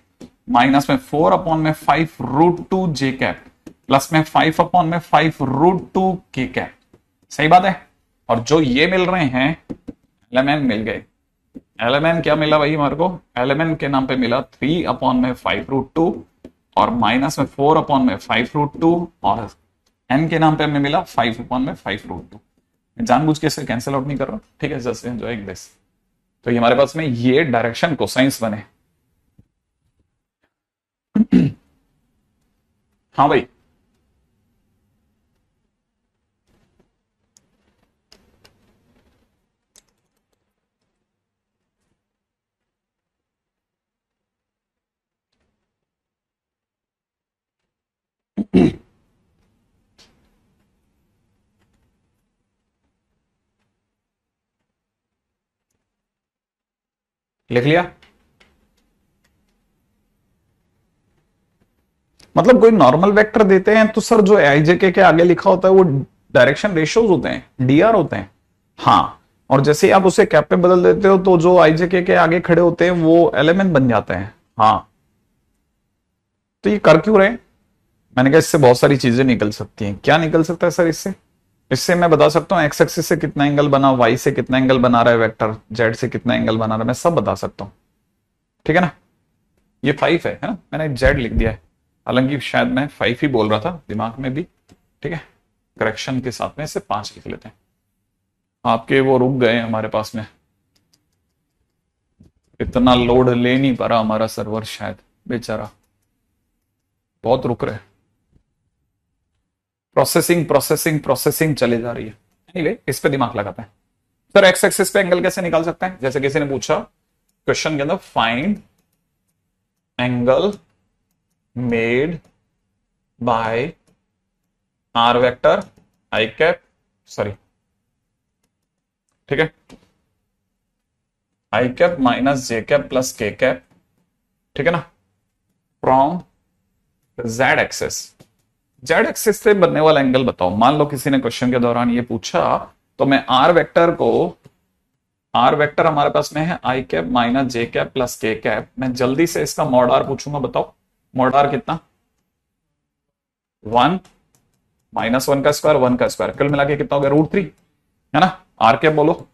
माइनस में 4 अपॉन में 5 रूट 2 जे कैप प्लस में 5 अपॉन में 5 रूट 2 के कैप। सही बात है। और जो ये मिल रहे हैं एलएमएन मिल गए। एलएमएन क्या मिला भाई हमारे को? एलएमएन के नाम पे मिला 3 अपॉन में 5 रूट 2 और माइनस में 4 अपॉन में 5 रूट 2 और एन के नाम पे हमें मिला 5 अपॉन में 5 रूट 2। मैं जानबूझ के इसे कैंसिल आउट नहीं कर रहा, ठीक है, जस्ट एंजॉय दिस। तो ये हमारे पास में ये डायरेक्शन कोसाइंस बने। हाँ भाई, लिख लिया? मतलब कोई नॉर्मल वेक्टर देते हैं तो सर जो आईजेके के आगे लिखा होता है वो डायरेक्शन रेशियोज होते हैं, डीआर होते हैं। हाँ, और जैसे ही आप उसे कैप पे बदल देते हो तो जो आईजेके के आगे खड़े होते हैं वो एलिमेंट बन जाते हैं। हाँ, तो ये कर क्यों रहे? मैंने कहा इससे बहुत सारी चीजें निकल सकती हैं। क्या निकल सकता है सर इससे? इससे मैं बता सकता हूँ एक्स एक्सिस से कितना एंगल बना, वाई से कितना एंगल बना रहा है वेक्टर, जेड से कितना एंगल बना रहा है, मैं सब बता सकता हूँ। ठीक है ना? ये 5 है ना, मैंने जेड लिख दिया है, हालांकि शायद मैं 5 ही बोल रहा था दिमाग में भी। ठीक है, करेक्शन के साथ में इसे 5 लिख लेते हैं। आपके वो रुक गए हमारे पास में, इतना लोड ले नहीं पा रहा हमारा सर्वर, शायद बेचारा बहुत रुक रहे। प्रोसेसिंग प्रोसेसिंग प्रोसेसिंग चले जा रही है। एनीवे, इस पे दिमाग लगाते हैं। सर एक्स एक्सिस पे एंगल कैसे निकाल सकते हैं? जैसे किसी ने पूछा क्वेश्चन के अंदर, find angle made by r vector i cap, sorry ठीक है, i cap minus j cap plus k cap, ठीक है ना, from z axis. Z axis से बनने वाला एंगल बताओ। मान लो किसी ने क्वेश्चन के दौरान ये पूछा, तो मैं आर वेक्टर को, आर वेक्टर हमारे पास में है i cap minus j cap plus k cap, मैं जल्दी से इसका मॉड आर पूछूंगा। बताओ मॉड आर कितना? 1 माइनस 1 का स्क्वायर 1 का स्क्वायर, कुल मिला के कितना हो गया? √3 है ना। आर कैप बोलो,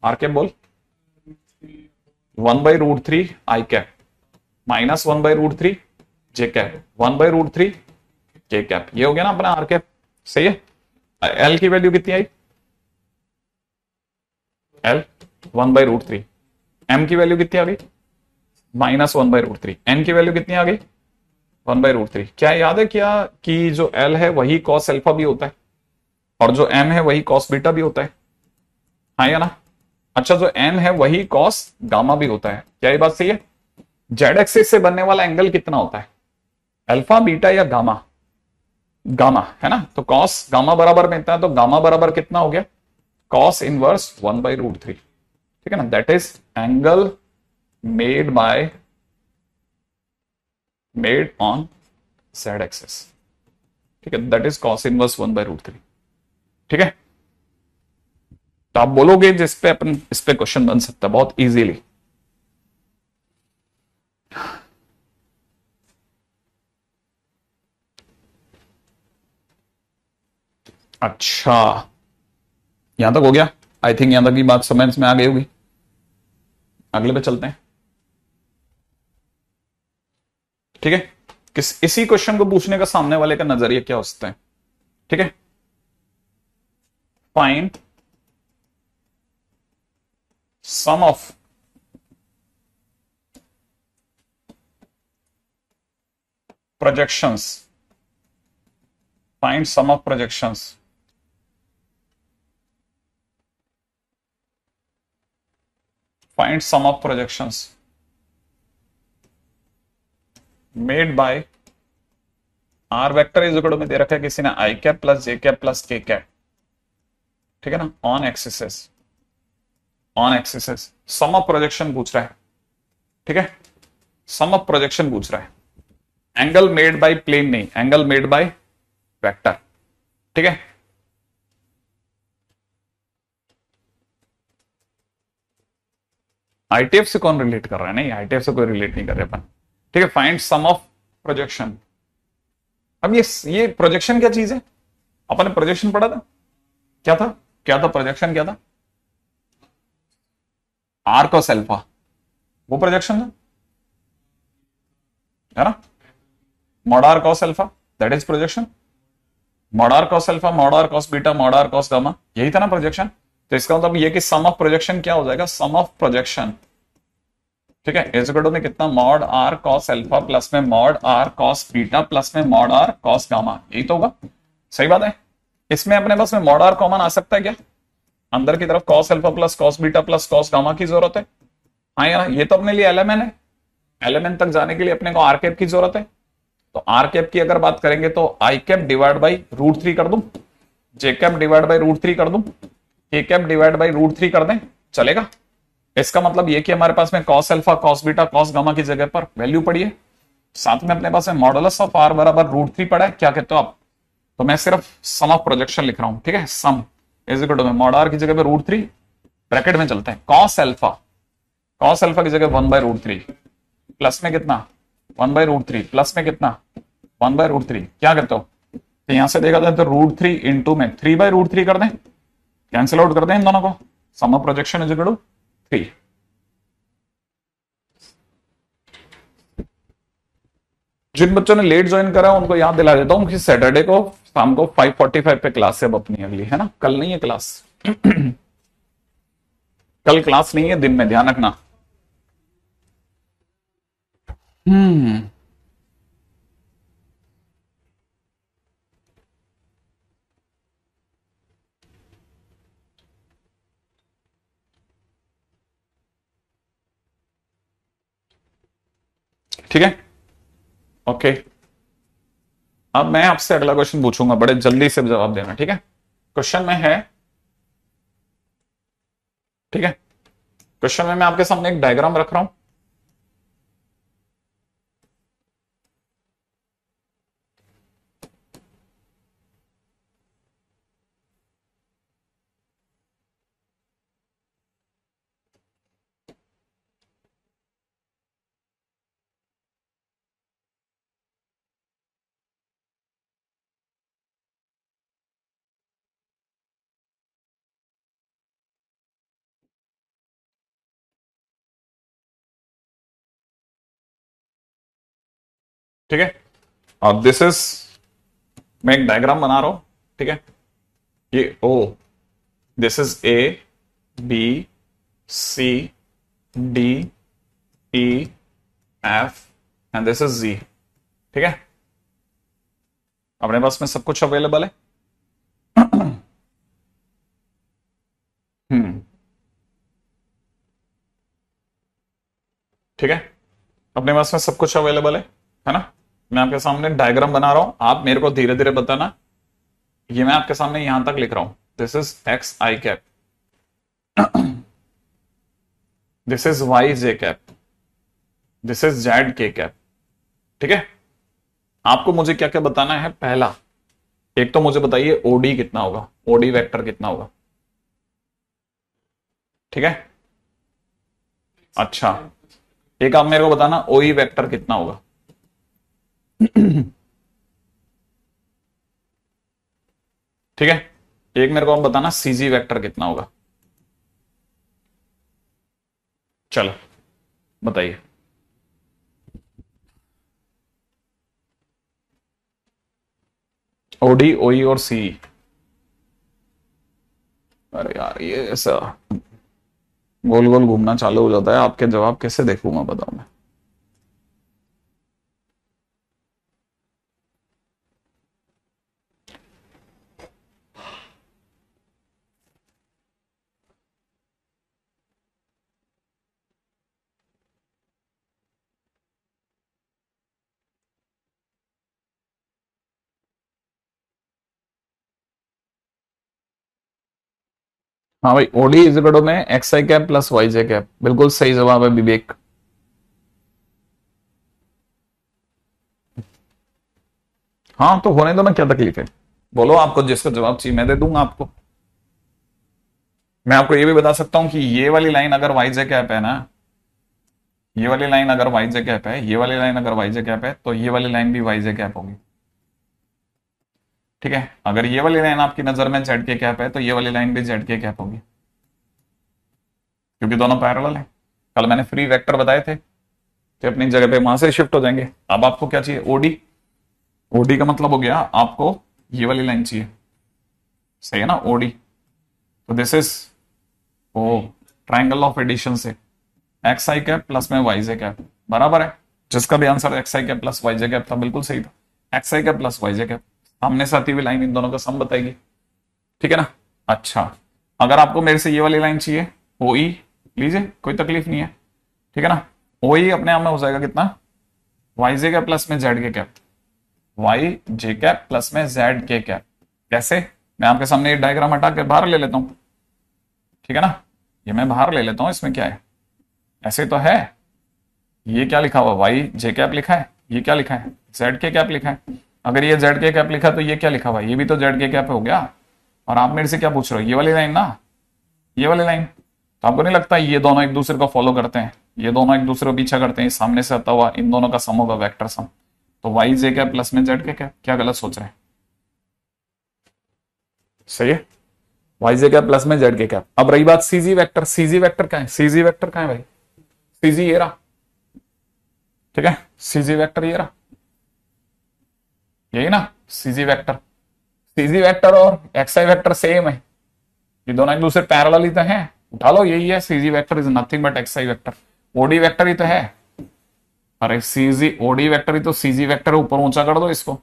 आर कैप बोल। 1/√3 आई कैप माइनस 1/√3 जे कैप 1/√3 के कैप, ये हो गया ना अपना आर कैप। सही है। एल की वैल्यू कितनी आई? एल 1/√3। एम की वैल्यू कितनी आ गई? माइनस 1/√3। एन की वैल्यू कितनी आ गई? 1/√3। क्या याद है क्या कि जो एल है वही कॉस अल्फा भी होता है और जो एम है वही कॉस बीटा भी होता है? हाँ या ना? अच्छा, जो एन है वही कॉस गामा भी होता है। क्या ये बात सही है? जेड एक्सिस से बनने वाला एंगल कितना होता है? अल्फा, बीटा या गामा? गामा है ना। तो कॉस गामा बराबर में इतना है, तो गामा बराबर कितना हो गया? Cos inverse 1/√3। ठीक है ना। That is angle made on Z axis. ठीक है, दैट इज कॉस इनवर्स 1/√3। ठीक है, तो आप बोलोगे जिस पे अपन, इस पे क्वेश्चन बन सकता है बहुत इजीली। अच्छा, यहां तक हो गया। आई थिंक यहां तक की बात समझ में आ गई होगी। अगले पे चलते हैं। ठीक है, इसी क्वेश्चन को पूछने का सामने वाले का नजरिया क्या हो सकता है? ठीक है, find sum of projections, find sum of projections made by r vector is equal to में दे रखा है किसी ने i cap plus j cap plus k cap. ठीक है ना, on axis sum of projection पूछ रहा है। ठीक है, सम ऑफ प्रोजेक्शन पूछ रहा है, एंगल मेड बाय प्लेन नहीं, एंगल मेड बाय वेक्टर। ठीक है, आईटीएफ से कौन रिलेट कर रहा है? नहीं, आईटीएफ से कोई रिलेट नहीं कर रहे अपन। ठीक है, फाइंड सम ऑफ प्रोजेक्शन। अब ये प्रोजेक्शन क्या चीज है? अपन ने प्रोजेक्शन पढ़ा था, क्या था? प्रोजेक्शन क्या था? आर कॉस अल्फा, वो प्रोजेक्शन था, है ना। Mod r cos alpha, that is projection. Mod r cos alpha, mod r cos beta, mod r cos gamma, यही था ना प्रोजेक्शन। तो इसका मतलब ये कि सम ऑफ प्रोजेक्शन क्या हो जाएगा? सम ऑफ प्रोजेक्शन, ठीक है, इज इक्वल टू में कितना? Mod r cos alpha plus में mod r cos beta plus में मॉड आर कॉस गामा, यही तो होगा। सही बात है। इसमें अपने पास में मॉड आर कॉमन आ सकता है क्या? अंदर की तरफ cos alpha plus cos beta plus cos gamma की जरूरत है। हाँ या ये तो अपने लिए एलएमएन है, एलएमएन तक जाने के लिए अपने को आर कैप की जरूरत है। तो आर कैप की अगर बात करेंगे तो आई कैप डिवाइड बाई √3 कर दूं, जे कैप डिवाइड बाई √3 कर दूं, के कैप डिवाइड बाई √3 कर दें, चलेगा। इसका मतलब ये कि हमारे पास में cos alpha, cos beta, cos gamma की जगह पर वैल्यू पड़ी है। साथ में अपने पास है मॉडुलस ऑफ आर बराबर √3 पड़ा है, क्या कहते हो आप? तो मैं सिर्फ सम ऑफ प्रोजेक्शन लिख रहा हूं, ठीक है। Sum is equal to mod r की जगह पे √3, ब्रैकेट में चलते हैं, कॉस अल्फा की जगह 1/√3 प्लस में कितना 1/√3 प्लस में कितना 1/√3, क्या कहते हो? तो यहां से देखा जाए तो √3 इंटू में 3/√3 कर दें, कैंसिल आउट कर दें इन दोनों को, sum of projection is equal to 3। जिन बच्चों ने लेट ज्वाइन करा उनको याद दिला देता हूं कि सैटरडे को शाम को 5:45 पे क्लास है अब अपनी अगली, है ना। कल नहीं है क्लास कल क्लास नहीं है दिन में, ध्यान रखना। ठीक है, ओके। अब मैं आपसे अगला क्वेश्चन पूछूंगा, बड़े जल्दी से जवाब देना, ठीक है। क्वेश्चन में है, ठीक है, क्वेश्चन में मैं आपके सामने एक डायग्राम रख रहा हूं, ठीक है। और दिस इज, मैं एक डायग्राम बना रहा हूं, ठीक है। ये O, this is A B C D E F and this is G, ठीक है। अपने पास में सब कुछ अवेलेबल है। हम्म, ठीक है, अपने पास में सब कुछ अवेलेबल है ना। मैं आपके सामने डायग्राम बना रहा हूं, आप मेरे को धीरे धीरे बताना। ये मैं आपके सामने यहां तक लिख रहा हूं, this is x I cap, this is y j cap, this is z k cap, ठीक है। आपको मुझे क्या क्या बताना है? पहला, एक तो मुझे बताइए ओडी कितना होगा, ओडी वेक्टर कितना होगा, ठीक है। अच्छा, एक आप मेरे को बताना ओई वेक्टर कितना होगा ठीक है। एक मेरे को आप बताना सीजी वेक्टर कितना होगा। चलो बताइए। ओडी ओई और सी, अरे यार ये ऐसा गोल गोल घूमना चालू हो जाता है, आपके जवाब कैसे देखूंगा बताओ मैं। हाँ भाई, ओडी इज इक्वल टू में एक्स आई cap plus y j cap, बिल्कुल सही जवाब है विवेक। हाँ तो होने दो ना, क्या तकलीफ है, बोलो आपको जिसका जवाब चाहिए मैं दे दूंगा आपको। मैं आपको ये भी बता सकता हूं कि ये वाली लाइन अगर वाई जे कैप है ना, ये वाली लाइन अगर वाई जे कैप है, ये वाली लाइन अगर वाई जे कैप है, तो ये वाली लाइन भी वाई जे कैप होगी, ठीक है। अगर ये वाली लाइन आपकी नजर में जेड के कैप है, तो ये वाली लाइन भी जेड के कैप होगी, क्योंकि दोनों पैरेलल है। कल मैंने फ्री वेक्टर बताए थे, तो अपनी जगह पे वहां से शिफ्ट हो जाएंगे। अब आपको क्या चाहिए? ओडी। ओडी का मतलब हो गया आपको ये वाली लाइन चाहिए, सही है ना, ओडी। तो this is O triangle of addition से एक्स आई कैप प्लस में वाई जे कैप बराबर है, जिसका भी आंसर एक्स आई cap plus y j cap था, बिल्कुल सही था। एक्स आई cap plus y j cap, सामने से आती हुई लाइन इन दोनों का सम बताएगी, ठीक है ना। अच्छा, अगर आपको मेरे से ये वाली लाइन चाहिए ओ ई, लीजिए कोई तकलीफ नहीं है, ठीक है ना। ओ ई अपने आप में हो जाएगा कितना, वाई जे कैप प्लस में z k cap, y j cap plus में जेड के कैप। कैसे? मैं आपके सामने ये डायग्राम हटा के बाहर ले लेता हूं, ठीक है ना। ये मैं बाहर ले लेता हूं, इसमें क्या है, ऐसे तो है। ये क्या लिखा हुआ, वाई जे कैप लिखा है, ये क्या लिखा है, जेड के कैप लिखा है। अगर ये जेड के कैप लिखा तो ये क्या लिखा हुआ है, ये भी तो जेड के कैप हो गया। और आप मेरे से क्या पूछ रहे हो, ये वाली लाइन ना, ये वाली लाइन। तो आपको नहीं लगता ये दोनों एक दूसरे को फॉलो करते हैं, ये दोनों एक दूसरे को पीछा करते हैं, सामने से आता हुआ इन दोनों का सम होगा वेक्टर सम। तो वाई जे कैप प्लस में जेड के कैप, क्या गलत सोच रहे हैं? सही है, वाई जे कैप प्लस में जेड के कैप। अब रही बात सीजी वेक्टर, सीजी वेक्टर क्या है, सीजी वेक्टर क्या है भाई, सीजी ये रहा, ठीक है, सीजी वेक्टर ये रहा, यही ना सीजी वेक्टर। सीजी वेक्टर और एक्सआई वेक्टर सेम है, ये दोनों एक दूसरे पैरेलल ही तो हैं, उठा लो, यही है CG vector is nothing but XI vector. OD vector ही तो है, अरे सीजी ओडी वेक्टर ही तो सीजी वेक्टर, ऊपर ऊंचा कर दो इसको,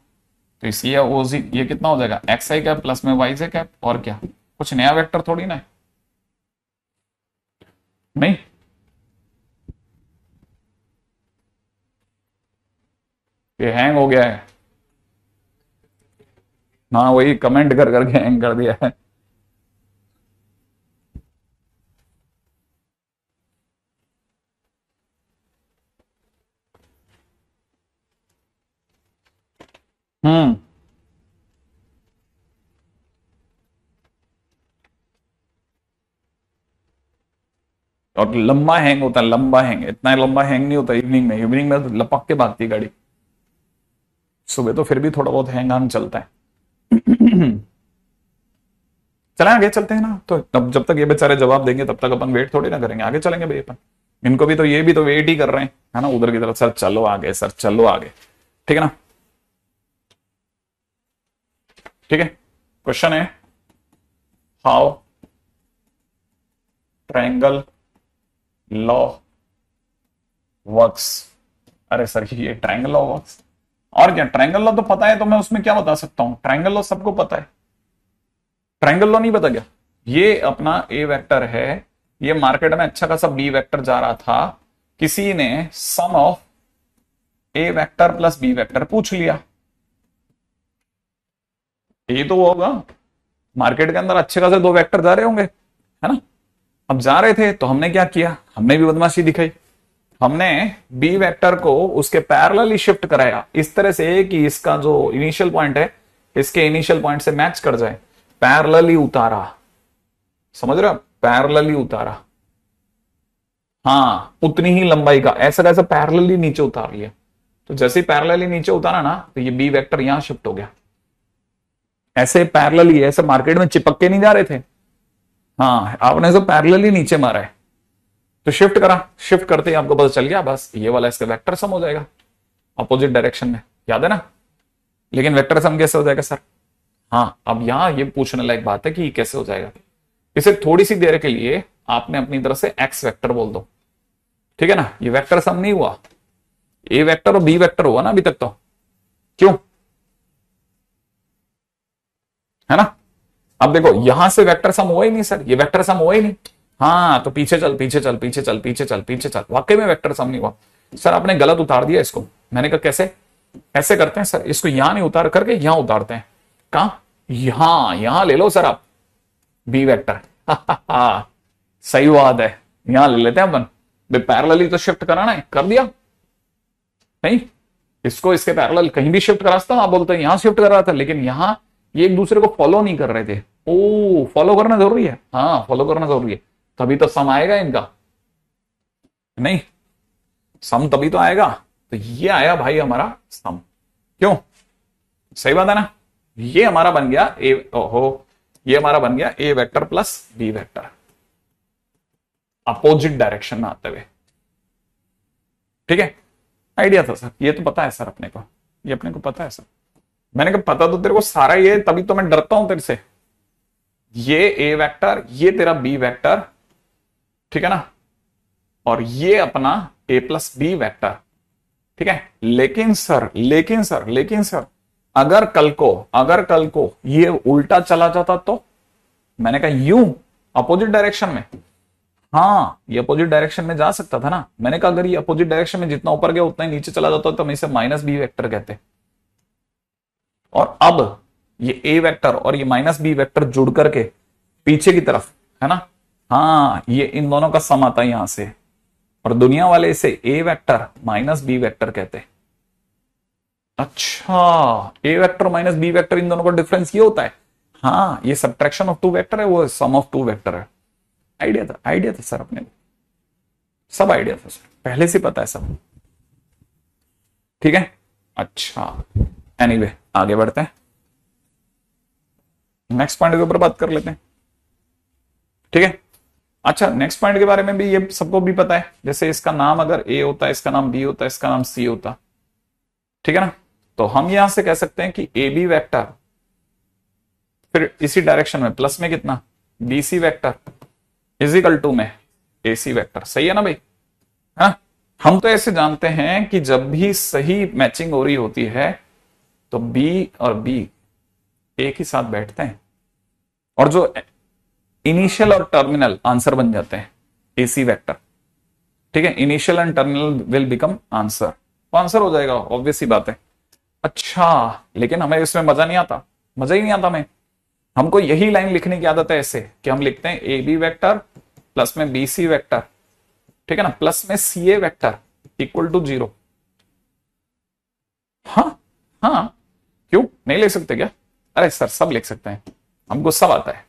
तो इसी है ओजी, ये कितना हो जाएगा एक्सआई कैप प्लस में वाई जे कैप। और क्या, कुछ नया वेक्टर थोड़ी ना है, नहीं। ये हैंग हो गया है, हाँ वही कमेंट कर करके हैंग कर दिया है। हम्म, और लंबा हैंग होता है, लंबा हैंग, इतना लंबा हैंग नहीं होता इवनिंग में, इवनिंग में तो लपक के भागती है गाड़ी, सुबह तो फिर भी थोड़ा बहुत हैंग आन चलता है। चलें आगे चलते हैं ना, तो अब जब तक ये बेचारे जवाब देंगे तब तक अपन वेट थोड़ी ना करेंगे, आगे चलेंगे भाई अपन। इनको भी तो, ये भी तो वेट ही कर रहे हैं, है ना, उधर की तरफ। सर चलो आगे, सर चलो आगे, ठीक है ना। ठीक है, क्वेश्चन है हाउ ट्रायंगल लॉ वर्क्स। अरे सर ये ट्रायंगल लॉ वर्क्स, और क्या, ट्रायंगल लॉ तो पता है, तो मैं उसमें क्या बता सकता हूं, ट्रायंगल लॉ सबको पता है, ट्रायंगल लॉ नहीं पता क्या। ये अपना ए वेक्टर है, ये मार्केट में अच्छा खासा बी वेक्टर जा रहा था, किसी ने sum of A vector plus B vector पूछ लिया, ये तो वो होगा, मार्केट के अंदर अच्छे खासे दो वेक्टर जा रहे होंगे, है ना। अब जा रहे थे तो हमने क्या किया, हमने भी बदमाशी दिखाई, हमने बी वेक्टर को उसके पैरेलली शिफ्ट कराया इस तरह से कि इसका जो इनिशियल पॉइंट है इसके इनिशियल पॉइंट से मैच कर जाए, पैरेलली उतारा, समझ रहे हो, पैरेलली उतारा, हाँ उतनी ही लंबाई का, ऐसा कैसा पैरेलली नीचे उतार लिया। तो जैसे ही पैरेलली नीचे उतारा ना, तो ये बी वेक्टर यहां शिफ्ट हो गया, ऐसे पैरेलली, ऐसे मार्केट में चिपक के नहीं जा रहे थे, हाँ आपने सब पैरेलली नीचे मारा है, तो शिफ्ट करा, शिफ्ट करते ही आपको पता चल गया, बस ये वाला इसका वेक्टर सम हो जाएगा अपोजिट डायरेक्शन में, याद है ना। लेकिन वेक्टर सम कैसे हो जाएगा सर, हाँ अब यहां ये पूछने लायक बात है कि ये कैसे हो जाएगा। इसे थोड़ी सी देर के लिए आपने अपनी तरफ से एक्स वेक्टर बोल दो, ठीक है ना, ये वेक्टर सम नहीं हुआ, ए वेक्टर और बी वेक्टर हुआ ना अभी तक तो, क्यों, है ना। अब देखो यहां से वेक्टर सम हुआ ही नहीं सर, ये वेक्टर सम हुआ ही नहीं, हाँ तो पीछे चल पीछे चल पीछे चल पीछे चल पीछे चल, वाकई में वेक्टर सम नहीं हुआ सर, आपने गलत उतार दिया इसको। मैंने कहा कैसे, ऐसे करते हैं सर, इसको यहां नहीं उतार करके यहां उतारते हैं, कहा यहां, यहां ले लो सर आप बी वेक्टर। सही बात है, यहां ले लेते हैं अपन, पैरेलली तो शिफ्ट कराना है, कर दिया, नहीं इसको इसके पैरेलल कहीं भी शिफ्ट करा सकता हूं, आप बोलते हैं यहां शिफ्ट कर रहा था, लेकिन यहां ये एक दूसरे को फॉलो नहीं कर रहे थे, ओ फॉलो करना जरूरी है, हाँ फॉलो करना जरूरी है, तभी तो सम आएगा इनका, नहीं सम तभी तो आएगा। तो ये आया भाई हमारा सम, क्यों, सही बात है ना, ये हमारा बन गया ए, ओहो ये हमारा बन गया A vector plus B vector opposite direction में आते हुए, ठीक है। आइडिया था सर, ये तो पता है सर अपने को, ये अपने को पता है सर, मैंने कहा पता तो तेरे को सारा ये, तभी तो मैं डरता हूं तेरे से, ये ए वेक्टर, ये तेरा बी वेक्टर, ठीक है ना, और ये अपना ए प्लस बी वेक्टर, ठीक है। लेकिन सर लेकिन सर लेकिन सर अगर कल को ये उल्टा चला जाता तो, मैंने कहा यूं अपोजिट डायरेक्शन में, हाँ ये अपोजिट डायरेक्शन में जा सकता था ना, मैंने कहा अगर ये अपोजिट डायरेक्शन में जितना ऊपर गया उतना ही नीचे चला जाता तो हम इसे माइनस बी वेक्टर कहते, और अब ये ए वेक्टर और ये माइनस बी वेक्टर जुड़ करके पीछे की तरफ, है ना, हाँ ये इन दोनों का सम आता है यहां से, और दुनिया वाले इसे ए वेक्टर माइनस बी वेक्टर कहते हैं, अच्छा, ए वेक्टर माइनस बी वेक्टर, इन दोनों का डिफरेंस ये होता है। हाँ, ये सब्ट्रैक्शन ऑफ टू वेक्टर है, वो सम ऑफ टू वेक्टर है। आइडिया था सर अपने, सब आइडिया था सर, पहले से पता है सब। ठीक है, अच्छा, एनीवे आगे बढ़ते हैं, नेक्स्ट पॉइंट के ऊपर बात कर लेते हैं। ठीक है, अच्छा, नेक्स्ट पॉइंट के बारे में भी ये सबको भी पता है, जैसे इसका नाम अगर ए होता है, इसका नाम बी होता है, इसका नाम सी होता। ठीक है ना, तो हम यहां से कह सकते हैं कि ए बी वैक्टर, फिर इसी डायरेक्शन में प्लस में कितना B C vector is equal to में ए सी वैक्टर। सही है ना भाई? हाँ, हम तो ऐसे जानते हैं कि जब भी सही मैचिंग हो रही होती है तो बी और बी एक ही साथ बैठते हैं, और जो इनिशियल और टर्मिनल आंसर बन जाते हैं एसी वेक्टर। ठीक है, initial and terminal will become answer, तो आंसर हो जाएगा, ऑब्वियस सी बात है। अच्छा, लेकिन हमें इसमें मजा नहीं आता, मजा ही नहीं आता हमें। हमको यही लाइन लिखने की आदत है ऐसे कि हम लिखते हैं ए बी वैक्टर प्लस में बी सी वैक्टर, ठीक है ना, प्लस में C A vector equal to 0। हाँ हाँ, क्यों नहीं लिख सकते क्या? अरे सर, सब लिख सकते हैं, हमको सब आता है,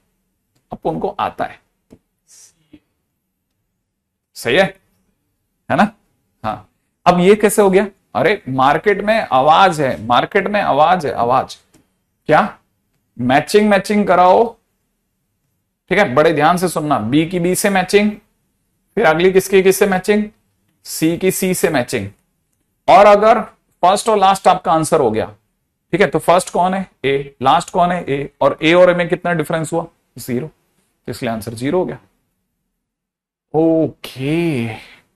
अब उनको आता है। सही है ना? हाँ, अब ये कैसे हो गया? अरे मार्केट में आवाज है, मार्केट में आवाज है, आवाज क्या? मैचिंग मैचिंग कराओ। ठीक है, बड़े ध्यान से सुनना, बी की बी से मैचिंग, फिर अगली किसकी किससे मैचिंग, सी की सी से मैचिंग। और अगर फर्स्ट और लास्ट आपका आंसर हो गया, ठीक है, तो फर्स्ट कौन है? ए, लास्ट कौन है? ए, और ए और ए में कितना डिफरेंस हुआ? 0, इसलिए आंसर 0 हो गया। ओके,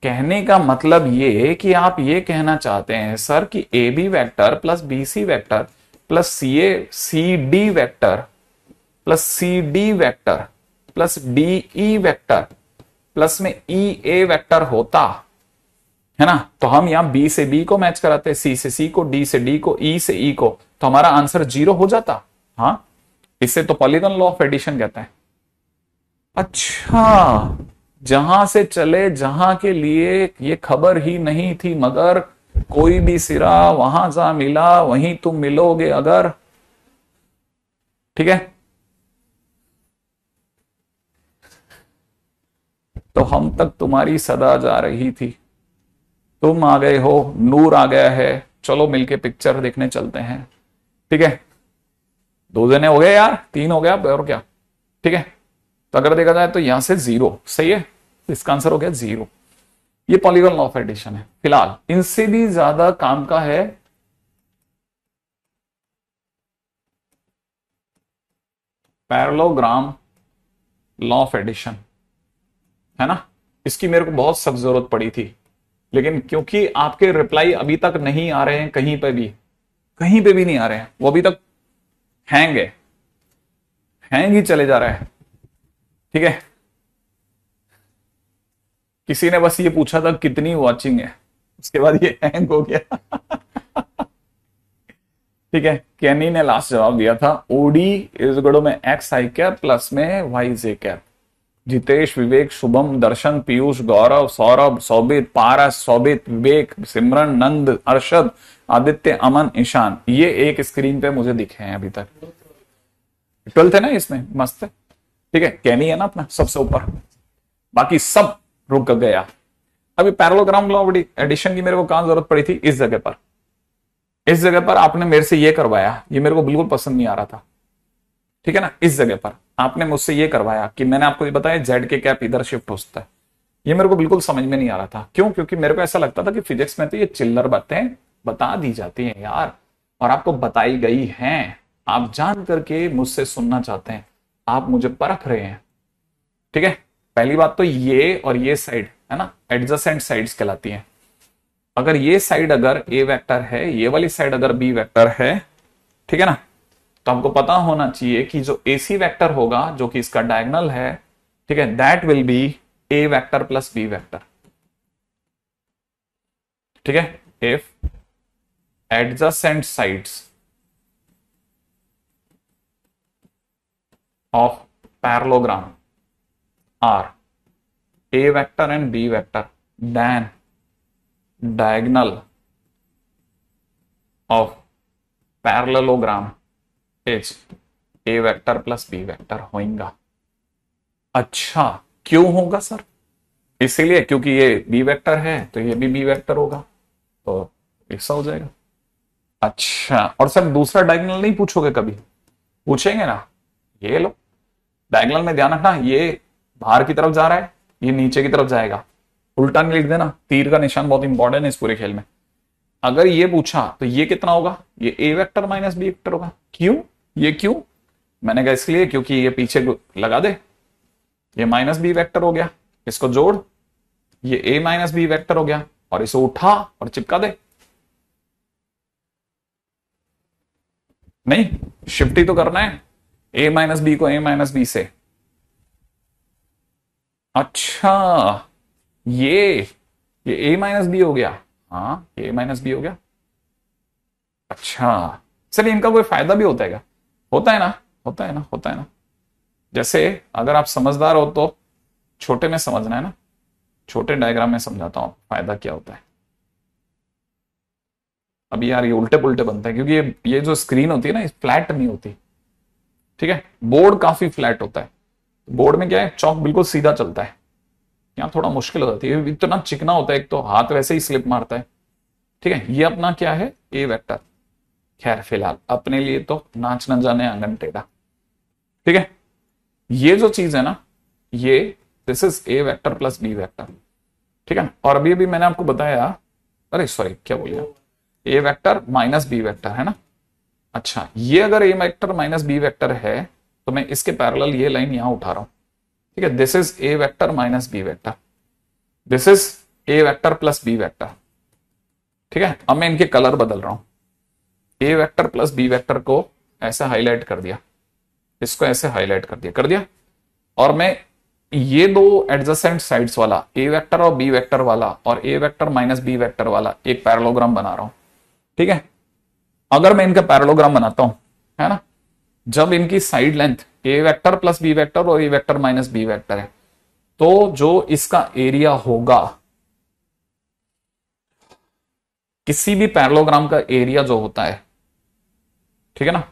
कहने का मतलब ये कि आप ये कहना चाहते हैं सर कि A B vector plus B C vector plus C A C D vector plus C D vector plus D E vector plus में ई ए वैक्टर होता है ना, तो हम यहां बी से बी को मैच कराते, सी से सी को, डी से डी को, ई से ई को, तो हमारा आंसर 0 हो जाता। हाँ, इसे तो पॉलीगन लॉ ऑफ एडिशन कहते हैं। अच्छा, जहां से चले, जहां के लिए ये खबर ही नहीं थी, मगर कोई भी सिरा वहां जा मिला वहीं तुम मिलोगे अगर। ठीक है, तो हम तक तुम्हारी सदा जा रही थी, तुम आ गए हो, नूर आ गया है, चलो मिलके पिक्चर देखने चलते हैं। ठीक है, 2 जने हो गए यार, 3 हो गया और क्या। ठीक है, तो अगर देखा जाए तो यहां से 0 सही है, तो इसका आंसर हो गया 0। ये पॉलीगन लॉ ऑफ एडिशन है। फिलहाल इनसे भी ज्यादा काम का है पैरेललोग्राम लॉ ऑफ एडिशन, है ना। इसकी मेरे को बहुत सख्त जरूरत पड़ी थी, लेकिन क्योंकि आपके रिप्लाई अभी तक नहीं आ रहे हैं, कहीं पे भी नहीं आ रहे हैं, वो अभी तक हैंग है, हैंग ही चले जा रहा है। ठीक है, किसी ने बस ये पूछा था कितनी वॉचिंग है, उसके बाद ये हैंग हो गया। ठीक है, कैनी ने लास्ट जवाब दिया था ओडी इज गुड में एक्स आई कैप प्लस में वाई जे कैप। जितेश, विवेक, शुभम, दर्शन, पीयूष, गौरव, सौरभ, सौबित, पारस, सौबित, विवेक, सिमरन, नंद, अरशद, आदित्य, अमन, ईशान, ये एक स्क्रीन पे मुझे दिखे हैं अभी तक। 12th है ना इसमें, मस्त है। ठीक है, कैनी है ना अपना सबसे ऊपर, बाकी सब रुक गया। अभी पैरेललोग्राम लॉ ऑफ एडिशन की मेरे को कहां जरूरत पड़ी थी? इस जगह पर, इस जगह पर आपने मेरे से ये करवाया, ये मेरे को बिल्कुल पसंद नहीं आ रहा था। ठीक है ना, इस जगह पर आपने मुझसे ये करवाया कि मैंने आपको ये बताया जेड के कैप इधर शिफ्ट होता है, ये मेरे को बिल्कुल समझ में नहीं आ रहा था। क्यों? क्योंकि मेरे को ऐसा लगता था कि फिजिक्स में तो ये चिल्लर बातें बता दी जाती हैं यार, और आपको बताई गई हैं, आप जान करके मुझसे सुनना चाहते हैं, आप मुझे परख रहे हैं। ठीक है, पहली बात तो ये और ये साइड है ना, एडजेसेंट साइड्स कहलाती हैं। अगर ये साइड अगर ए वेक्टर है, ये वाली साइड अगर बी वेक्टर है, ठीक है ना, तो आपको पता होना चाहिए कि जो एसी वेक्टर होगा, जो कि इसका डायगोनल है, ठीक है, that will be A vector plus B vector. ठीक है, if adjacent sides of parallelogram are a vector and b vector, then diagonal of parallelogram is A vector plus B vector होगा। अच्छा, क्यों होगा सर? इसीलिए क्योंकि ये बी वेक्टर है तो ये भी बी वेक्टर होगा, तो ऐसा हो जाएगा। अच्छा, और सर दूसरा डायगोनल नहीं पूछोगे कभी? पूछेंगे ना। ये लो, डायगोनल में ध्यान रखना, ये बाहर की तरफ जा रहा है, ये नीचे की तरफ जाएगा। उल्टा नहीं लिख देना, तीर का निशान बहुत इंपॉर्टेंट है इस पूरे खेल में। अगर ये पूछा तो ये कितना होगा? ये ए वेक्टर माइनस बी वेक्टर होगा। क्यों? ये क्यों? मैंने कहा इसलिए क्योंकि ये पीछे लगा दे, ये माइनस बी वेक्टर हो गया, इसको जोड़, ये ए माइनस बी वेक्टर हो गया, और इसे उठा और चिपका दे। नहीं, शिफ्ट ही तो करना है ए माइनस बी को ए माइनस बी से। अच्छा, ये ए माइनस बी हो गया। हाँ, ए माइनस बी हो गया। अच्छा सर, इनका कोई फायदा भी होता है क्या? होता है ना, होता है ना, होता है ना। जैसे अगर आप समझदार हो तो छोटे में समझना है ना, छोटे डायग्राम में समझाता हूं फायदा क्या होता है। अभी यार ये उल्टे पुल्टे बनते हैं क्योंकि ये जो स्क्रीन होती है ना, फ्लैट नहीं होती। ठीक है, बोर्ड काफी फ्लैट होता है। बोर्ड में क्या है, चौक बिल्कुल सीधा चलता है, यहाँ थोड़ा मुश्किल हो जाती है, इतना चिकना होता है, एक तो हाथ वैसे ही स्लिप मारता है। ठीक है, ये अपना क्या है, ए वेक्टर। खैर फिलहाल अपने लिए तो नाच न जाने आंगन टेढ़ा। ठीक है, ये जो चीज है ना, ये this is A vector plus B vector. ठीक है, और अभी अभी मैंने आपको बताया, अरे सॉरी क्या बोल गया, A vector minus B vector है ना। अच्छा, ये अगर ए वेक्टर माइनस बी वेक्टर है तो मैं इसके पैरेलल ये लाइन यहां उठा रहा हूं। ठीक है, this is A vector minus B vector, this is A vector plus B vector. ठीक है, अब मैं इनके कलर बदल रहा हूं। A vector plus B vector को ऐसे हाईलाइट कर दिया, इसको ऐसे हाईलाइट कर दिया, और मैं ये दो एडजेसेंट साइड्स वाला ए वेक्टर और बी वेक्टर वाला और ए वेक्टर माइनस बी वेक्टर वाला एक पैरेललोग्राम बना रहा हूं। ठीक है, अगर मैं इनका पैरेललोग्राम बनाता हूं, है ना, जब इनकी साइड लेंथ ए वेक्टर प्लस बी वेक्टर और ए वेक्टर माइनस बी वेक्टर है, तो जो इसका एरिया होगा, किसी भी पैरेललोग्राम का एरिया जो होता है, ठीक है ना,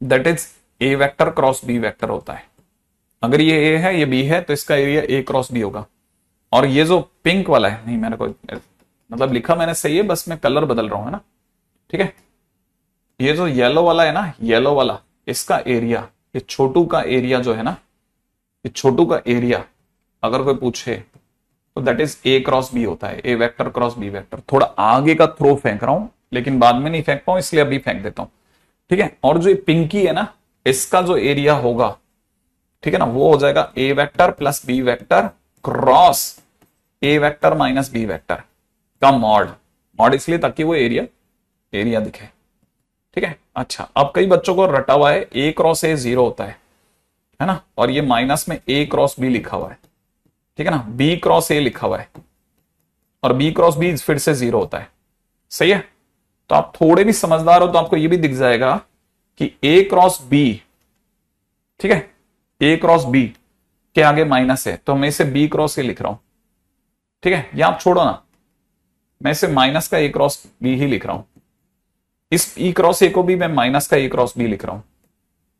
that is A vector cross B vector होता है। अगर ये ए है, ये बी है, तो इसका एरिया ए क्रॉस बी होगा। और ये जो पिंक वाला है, नहीं मैंने कोई मतलब लिखा मैंने सही है, बस मैं कलर बदल रहा हूं, है ना। ठीक है, ये जो येलो वाला है ना, येलो वाला, इसका एरिया, ये छोटू का एरिया जो है ना, ये छोटू का एरिया अगर कोई पूछे तो that is A cross B होता है, A vector cross B vector. थोड़ा आगे का थ्रो फेंक रहा हूं, लेकिन बाद में नहीं फेंक पाऊं, इसलिए अभी फेंक देता हूं। ठीक है, और जो ये पिंकी है ना, इसका जो एरिया होगा, ठीक है ना, वो हो जाएगा A vector plus B vector cross A vector minus B vector का मॉड। मॉड इसलिए ताकि वो एरिया दिखे। ठीक है, अच्छा, अब कई बच्चों को रटा हुआ है ए क्रॉस ए 0 होता है ना, और ये माइनस में ए क्रॉस बी लिखा हुआ है। ठीक है ना, बी क्रॉस ए लिखा हुआ है, और बी क्रॉस बी फिर से 0 होता है। सही है, तो आप थोड़े भी समझदार हो तो आपको ये भी दिख जाएगा कि ए क्रॉस बी, ठीक है, ए क्रॉस बी के आगे माइनस है, तो मैं इसे बी क्रॉस ए लिख रहा हूं। ठीक है, यहां आप छोड़ो ना, मैं इसे माइनस का ए क्रॉस बी ही लिख रहा हूं। इस ई क्रॉस ए को भी मैं माइनस का ए क्रॉस बी लिख रहा हूं।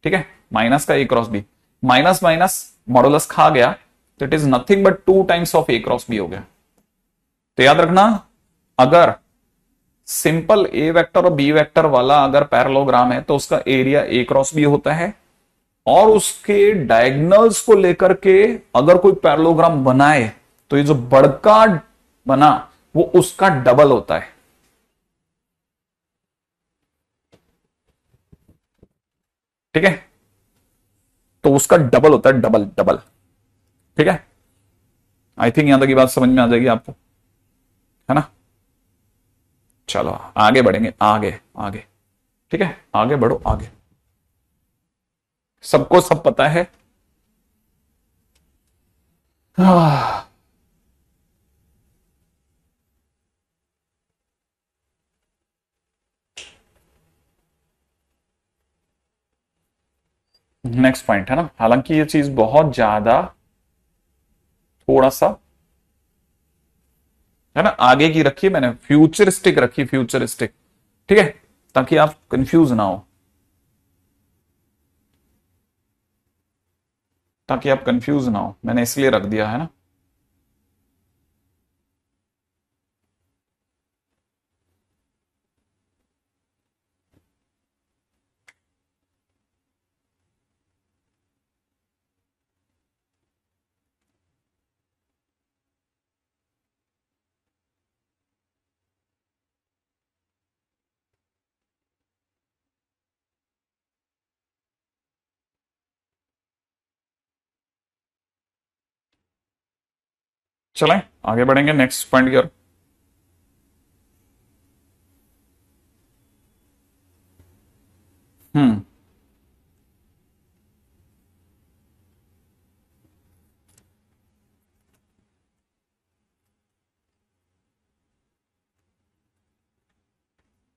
ठीक है, माइनस का A cross B, minus minus modulus खा गया, तो it is nothing but 2 times of A cross B हो गया। तो याद रखना, अगर सिंपल ए वेक्टर और बी वेक्टर वाला अगर पैरेललोग्राम है तो उसका एरिया ए क्रॉस बी होता है, और उसके डायगोनल्स को लेकर के अगर कोई पैरेललोग्राम बनाए तो ये जो बड़का बना वो उसका डबल होता है। ठीक है, तो उसका डबल होता है, डबल डबल। ठीक है, आई थिंक यहां तक की बात समझ में आ जाएगी आपको, है ना। चलो आगे बढ़ेंगे, आगे आगे। ठीक है, आगे बढ़ो आगे। सबको सब पता है। नेक्स्ट पॉइंट है ना, हालांकि ये चीज बहुत ज्यादा थोड़ा सा है ना आगे की रखी है मैंने, फ्यूचरिस्टिक रखी, फ्यूचरिस्टिक। ठीक है, ताकि आप कंफ्यूज ना हो, ताकि आप कंफ्यूज ना हो, मैंने इसलिए रख दिया है ना। चलें आगे बढ़ेंगे नेक्स्ट पॉइंट की ओर। हम्म।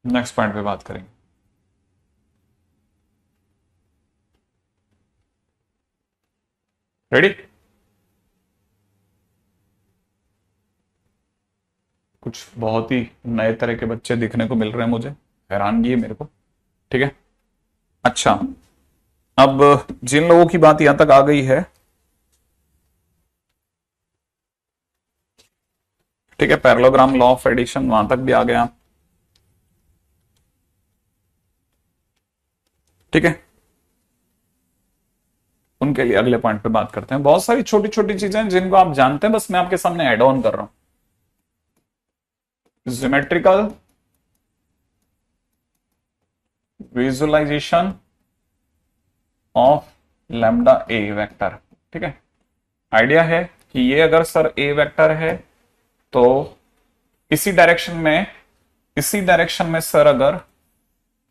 नेक्स्ट पॉइंट पे बात करेंगे। रेडी? कुछ बहुत ही नए तरह के बच्चे दिखने को मिल रहे हैं मुझे, हैरानगी है मेरे को। ठीक है, अच्छा, अब जिन लोगों की बात यहां तक आ गई है, ठीक है, पैरेललोग्राम लॉ ऑफ एडिशन वहां तक भी आ गया। ठीक है, उनके लिए अगले पॉइंट पे बात करते हैं। बहुत सारी छोटी छोटी चीजें हैं जिनको आप जानते हैं, बस मैं आपके सामने एड ऑन कर रहा हूं। Geometrical visualisation of lambda A vector. ठीक है, आइडिया है कि ये अगर सर ए वेक्टर है तो इसी डायरेक्शन में, इसी डायरेक्शन में सर अगर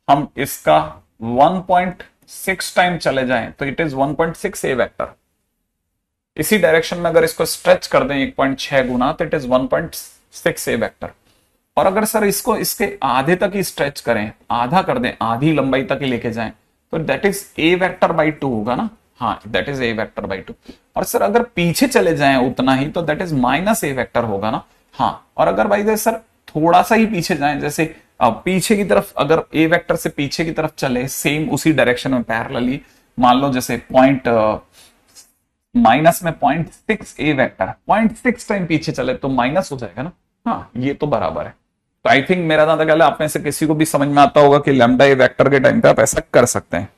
हम इसका 1.6 टाइम चले जाएं तो इट इज 1.6 ए वेक्टर। इसी डायरेक्शन में अगर इसको स्ट्रेच कर दें 1.6 गुना तो इट इज 1.6 ए वेक्टर। और अगर सर इसको इसके आधे तक ही स्ट्रेच करें, आधा कर दें, आधी लंबाई तक ही लेके जाएं तो that is A vector by 2 होगा ना। हाँ, that is A vector by 2। और सर अगर पीछे चले जाएं उतना ही तो that is minus A vector होगा ना। हाँ, और अगर भाई सर थोड़ा सा ही पीछे जाएं, जैसे पीछे की तरफ, अगर ए वेक्टर से पीछे की तरफ चले सेम उसी डायरेक्शन में पैरेलली, मान लो जैसे पॉइंट माइनस में 0.6 ए वेक्टर 0.6 टाइम पीछे चले तो माइनस हो जाएगा ना। हाँ, ये तो बराबर है। तो आई थिंक मेरा ज्यादा ख्याल है आप में से किसी को भी समझ में आता होगा कि लैम्डा ए वेक्टर के टाइम पे आप ऐसा कर सकते हैं।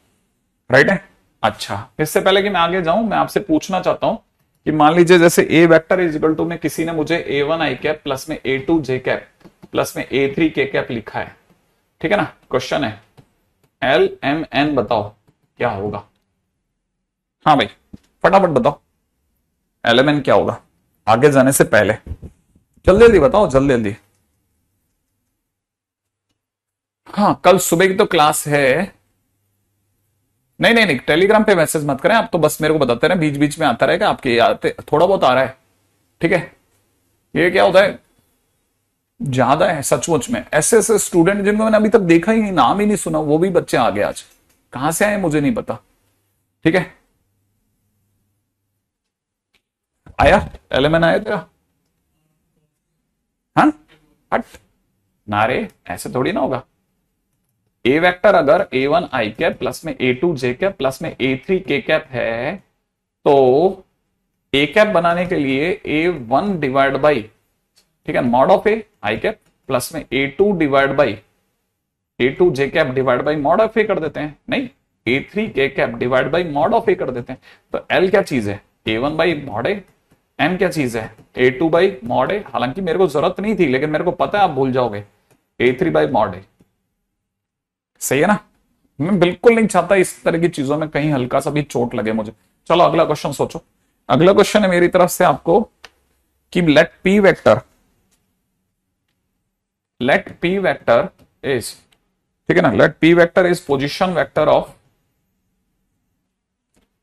राइट है? अच्छा, इससे पहले कि मैं आगे जाऊं, मैं आपसे पूछना चाहता हूं कि मान लीजिए जैसे ए वेक्टर इज इक्वल टू में किसी ने मुझे A1 आई कैप प्लस में A2 जे कैप प्लस में A3 के कैप लिखा है। ठीक है ना, क्वेश्चन है LMN बताओ क्या होगा। हाँ भाई, फटाफट बताओ LMN क्या होगा आगे जाने से पहले, जल्दी जल्दी बताओ, जल्दी जल्दी। हाँ, कल सुबह की तो क्लास है। नहीं नहीं नहीं, टेलीग्राम पे मैसेज मत करें आप, तो बस मेरे को बताते रहे, बीच बीच में आता रहेगा आपके, आते थोड़ा बहुत आ रहा है। ठीक है, ये क्या होता है, ज्यादा है सचमुच में। ऐसे ऐसे स्टूडेंट जिनको मैंने अभी तक देखा ही नहीं, नाम ही नहीं सुना, वो भी बच्चे आ गए आज। कहां से आए मुझे नहीं पता। ठीक है, आया एलिमेंट आया तेरा? हाँ, हट ना रे, ऐसे थोड़ी ना होगा। ए वेक्टर अगर A1 आई कैप प्लस में A2 जे कैप प्लस में A3 के कैप है तो ए कैप बनाने के लिए A1 डिवाइड बाई, ठीक है, mod of A i cap plus में A2 divide by A2 j cap divide by mod of A कर देते हैं। नहीं, A3 के cap divide by mod of A कर देते हैं। तो L क्या चीज है, A1 by mod A. M क्या चीज है, A2 बाई मॉड ए। हालांकि मेरे को जरूरत नहीं थी, लेकिन मेरे को पता है आप भूल जाओगे, A3 बाई मॉड ए। सही है ना? मैं बिल्कुल नहीं चाहता इस तरह की चीजों में कहीं हल्का सा भी चोट लगे मुझे। चलो अगला क्वेश्चन सोचो। अगला क्वेश्चन है मेरी तरफ से आपको कि लेट P वेक्टर इज, ठीक है ना, let P vector is position vector of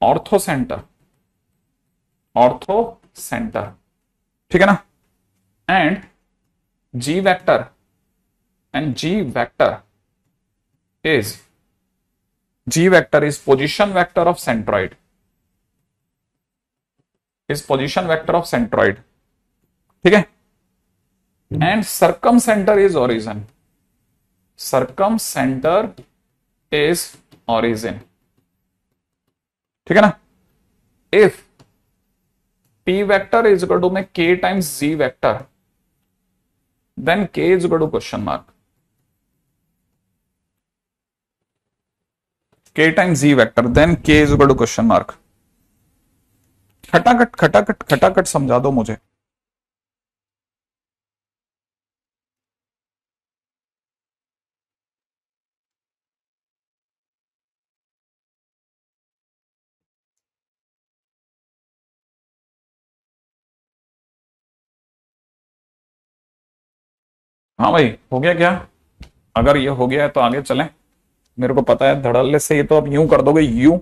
orthocentre, orthocentre, ठीक है ना, and G vector is G vector is position vector of centroid, is position vector of centroid, ठीक है, and circumcentre is origin. Circumcentre is origin, ठीक है ना। If p vector is equal to में k times g vector, then k is equal to question mark, k times g vector then k is equal to question mark. खटाखट खटाखट खटाखट समझा दो मुझे। हाँ भाई, हो गया क्या? अगर ये हो गया है तो आगे चलें। मेरे को पता है धड़ल्ले से ये तो अब यूं कर दोगे, यूं।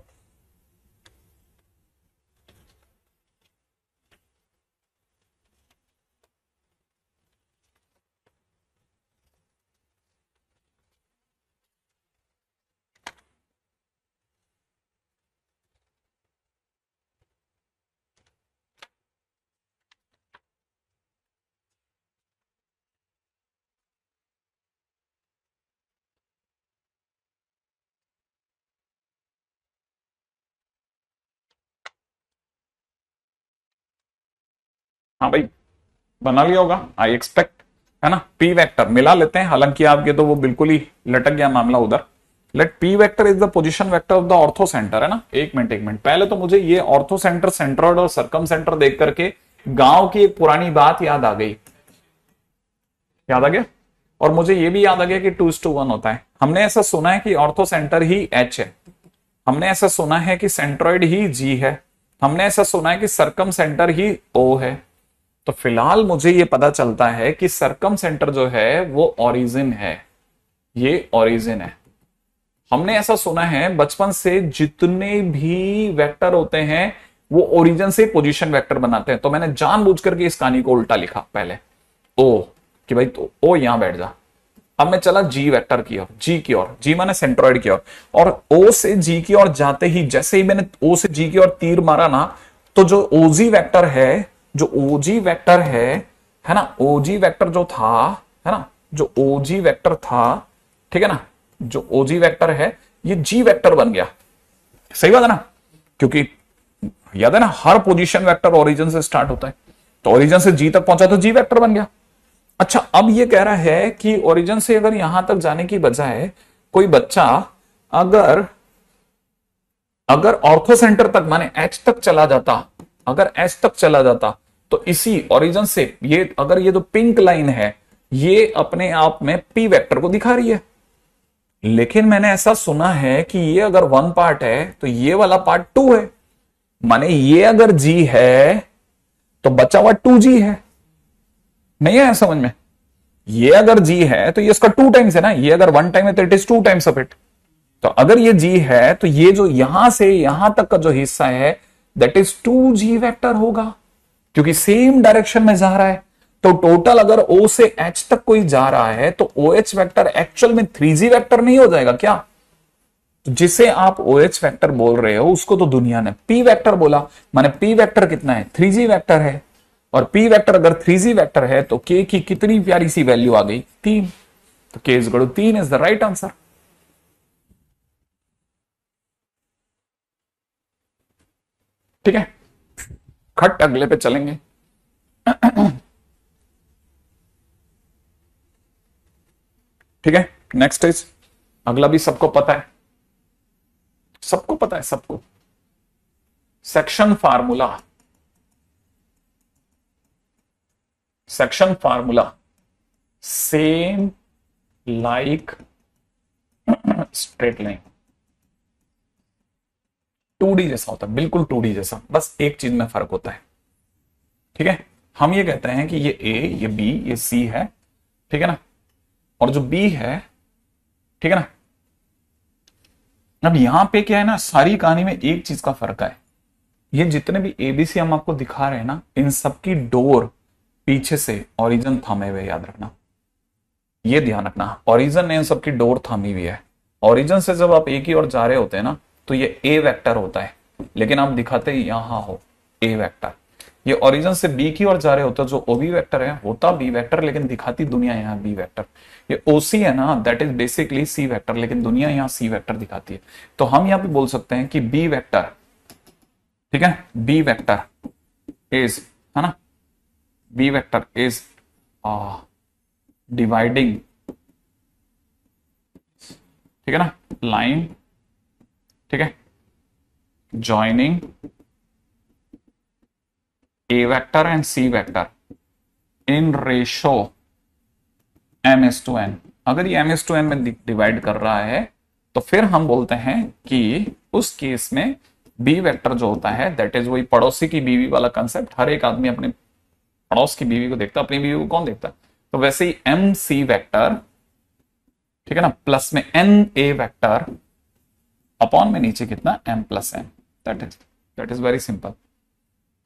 हाँ भाई, बना लिया होगा आई एक्सपेक्ट, है ना। पी वेक्टर मिला लेते हैं, हालांकि आपके तो वो बिल्कुल ही लटक गया मामला उधर। Let P vector is the position vector of the orthocentre, है ना। एक मिनट एक मिनट, पहले तो मुझे ये ऑर्थो सेंटर, सेंट्रॉइड और सरकम सेंटर देख करके गांव की एक पुरानी बात याद आ गई। याद आ गया? और मुझे ये भी याद आ गया कि 2:1 होता है। हमने ऐसा सुना है कि ऑर्थो सेंटर ही एच है, हमने ऐसा सुना है कि सेंट्रॉइड ही जी है, हमने ऐसा सुना है कि सरकम सेंटर ही ओ है। तो फिलहाल मुझे ये पता चलता है कि सरकम सेंटर जो है वो ओरिजिन है, ये ओरिजिन है। हमने ऐसा सुना है बचपन से, जितने भी वेक्टर होते हैं वो ओरिजिन से पोजीशन वेक्टर बनाते हैं। तो मैंने जानबूझ करके इस कहानी को उल्टा लिखा पहले, ओ कि भाई तो ओ यहां बैठ जा। अब मैं चला जी वेक्टर की ओर, जी की ओर, जी माने सेंट्रॉइड की ओर, और ओ से जी की ओर जाते ही, जैसे ही मैंने ओ से जी की ओर तीर मारा ना, तो जो ओजी वेक्टर है, जो ओजी वेक्टर है ना, ओजी वेक्टर जो था, है ना, जो ओजी वेक्टर था, ठीक है ना, जो ओजी वेक्टर है ये जी वेक्टर बन गया। सही बात है ना, क्योंकि याद है ना हर पोजीशन वेक्टर ओरिजिन से स्टार्ट होता है, तो ओरिजिन से जी तक पहुंचा तो जी वेक्टर बन गया। अच्छा, अब ये कह रहा है कि ओरिजिन से अगर यहां तक जाने की बजाय कोई बच्चा अगर अगर ऑर्थो सेंटर तक माने एच तक चला जाता, अगर एच तक चला जाता, तो इसी ओरिजिन से ये, अगर ये जो पिंक लाइन है ये अपने आप में पी वेक्टर को दिखा रही है। लेकिन मैंने ऐसा सुना है कि ये अगर वन पार्ट है तो ये वाला पार्ट टू है, माने ये अगर जी है तो बचा हुआ टू जी है। नहीं है समझ में? ये अगर जी है तो ये इसका टू टाइम्स है ना, ये अगर वन टाइम है तो it is two times of it. तो अगर ये जी है तो ये जो यहां से यहां तक का जो हिस्सा है that is two G vector होगा, क्योंकि सेम डायरेक्शन में जा रहा है। तो टोटल अगर ओ से एच तक कोई जा रहा है तो ओ एच वेक्टर एक्चुअल में 3G वेक्टर नहीं हो जाएगा क्या? तो जिसे आप ओ एच वेक्टर बोल रहे हो उसको तो दुनिया ने पी वेक्टर बोला, माने पी वेक्टर कितना है? 3G वेक्टर है। और पी वेक्टर अगर 3G वेक्टर है तो के की कितनी प्यारी सी वैल्यू आ गई? 3। तो K is equal to 3 is the right answer. ठीक है, खट अगले पे चलेंगे। ठीक है, नेक्स्ट इज, अगला भी सबको पता है, सबको पता है सबको, section formula. Section formula same like straight line, 2D जैसा होता है, बिल्कुल 2D जैसा, बस एक चीज में फर्क होता है। ठीक है, हम ये कहते हैं कि ये ए, ये बी, ये सी है, ठीक है ना, और जो बी है, ठीक है ना। अब यहां पे क्या है ना, सारी कहानी में एक चीज का फर्क है, ये जितने भी एबीसी हम आपको दिखा रहे हैं ना, इन सबकी डोर पीछे से ओरिजिन थामे हुए, याद रखना, ये ध्यान रखना, ओरिजिन ने इन सबकी डोर थामी हुई है। ओरिजिन से जब आप एक ही ओर जा रहे होते हैं ना तो ये ए वेक्टर होता है, लेकिन आप दिखाते ही यहां हो ए वेक्टर। ये ओरिजिन से बी की ओर जा रहे होता, जो ओबी वेक्टर है होता बी वेक्टर, लेकिन दिखाती दुनिया यहाँ बी वेक्टर। ये ओसी है ना, that is basically C vector, लेकिन दुनिया यहाँ सी वेक्टर दिखाती है। तो हम यहाँ पे बोल सकते हैं कि बी वेक्टर, ठीक है, बी वेक्टर इज, है ना, बी वेक्टर इज डिवाइडिंग, ठीक है ना, लाइन, ठीक है, joining A vector and C vector in ratio M is to N. अगर ये एम एस टू एन में डिवाइड कर रहा है तो फिर हम बोलते हैं कि उस केस में बी वेक्टर जो होता है दैट इज वही पड़ोसी की बीवी वाला कंसेप्ट। हर एक आदमी अपने पड़ोस की बीवी को देखता, अपनी बीवी को कौन देखता? तो वैसे ही एम सी वेक्टर, ठीक है ना, प्लस में एन ए वेक्टर अपॉन में नीचे कितना, M plus N. That is very simple,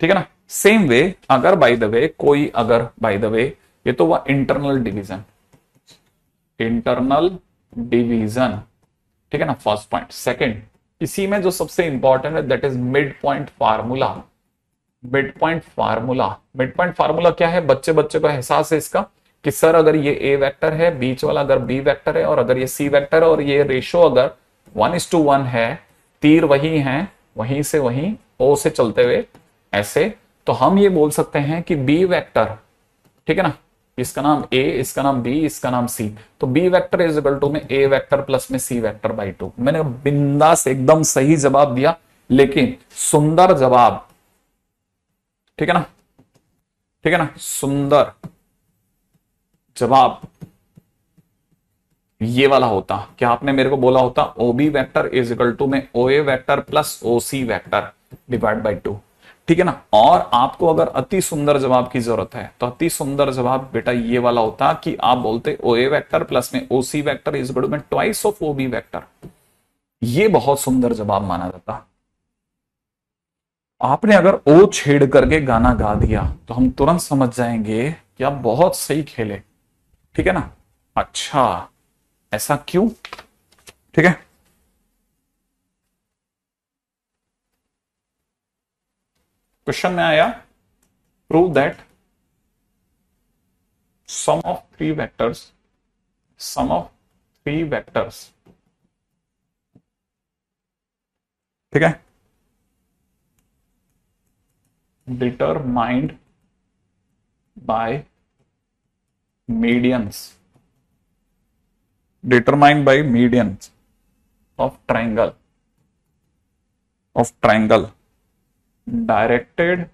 ठीक है ना। सेम वे अगर बाय द वे कोई, अगर बाय द वे, ये तो हुआ इंटरनल डिवीजन, इंटरनल डिवीजन, ठीक है ना, फर्स्ट पॉइंट। सेकंड, इसी में जो सबसे इंपॉर्टेंट है that is mid point formula. Mid point formula, mid point formula क्या है? बच्चे बच्चे को एहसास है इसका कि सर अगर ये ए वेक्टर है, बीच वाला अगर बी वेक्टर है, और अगर ये सी वेक्टर है, और ये रेशो अगर 1:1 है, तीर वही है, वहीं से वहीं ओ से चलते हुए ऐसे, तो हम ये बोल सकते हैं कि बी वेक्टर, ठीक है ना, इसका नाम ए, इसका नाम बी, इसका नाम सी, तो B vector is equal to में ए वेक्टर प्लस में सी वेक्टर बाई 2। मैंने बिंदास एकदम सही जवाब दिया, लेकिन सुंदर जवाब, ठीक है ना, ठीक है ना, सुंदर जवाब ये वाला होता। क्या आपने मेरे को बोला होता? O B vector is equal to में O A vector plus O C vector divide by 2, ठीक है ना। और आपको अगर अति सुंदर जवाब की जरूरत है तो अति सुंदर जवाब बेटा ये वाला होता कि आप बोलते ओ ए वेक्टर प्लस में O C vector is equal to में twice of O B vector. ये बहुत सुंदर जवाब माना जाता। आपने अगर ओ छेड़ करके गाना गा दिया तो हम तुरंत समझ जाएंगे कि आप बहुत सही खेले, ठीक है ना। अच्छा, ऐसा क्यों? ठीक है, क्वेश्चन में आया prove that sum of three vectors, sum of three vectors, ठीक है, determined by medians, determined by medians of triangle directed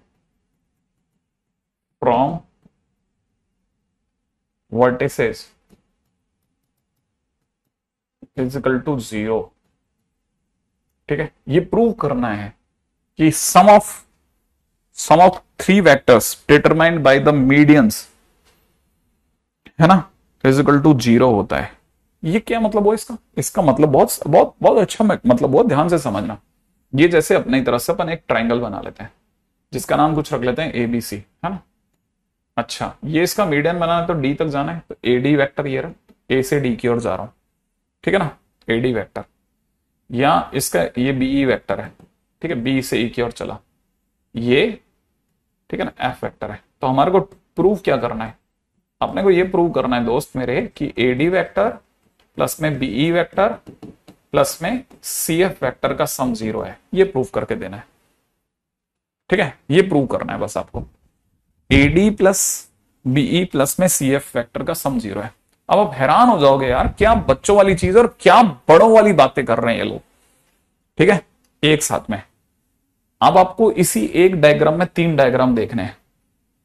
from vertices is equal to 0, ठीक है। ये प्रूव करना है कि sum of three vectors determined by the medians, है ना, इज इक्वल टू 0 होता है। ये क्या मतलब हो इसका? इसका मतलब बहुत बहुत बहुत अच्छा मतलब, बहुत ध्यान से समझना। ये जैसे अपनी तरफ से अपन एक ट्राइंगल बना लेते हैं जिसका नाम कुछ रख लेते हैं ABC, है ना। अच्छा, ये इसका मीडियन बनाना है तो डी तक जाना है, तो AD वेक्टर ये रहा, ए से डी की ओर जा रहा हूं, ठीक है ना, AD वेक्टर। या इसका ये BE वेक्टर है, ठीक है, B से E की ओर चला, ये, ठीक है ना, F वेक्टर है। तो हमारे को प्रूव क्या करना है? अपने को ये प्रूव करना है दोस्त मेरे कि AD वेक्टर प्लस में BE वेक्टर प्लस में CF वेक्टर का सम 0 है। ये प्रूव करके देना है, ठीक है, ये प्रूव करना है बस आपको। AD प्लस BE प्लस में CF वेक्टर का सम 0 है। अब आप हैरान हो जाओगे यार, क्या बच्चों वाली चीज और क्या बड़ों वाली बातें कर रहे हैं ये लोग, ठीक है, एक साथ में। अब आपको इसी एक डायग्राम में 3 डायग्राम देखने हैं,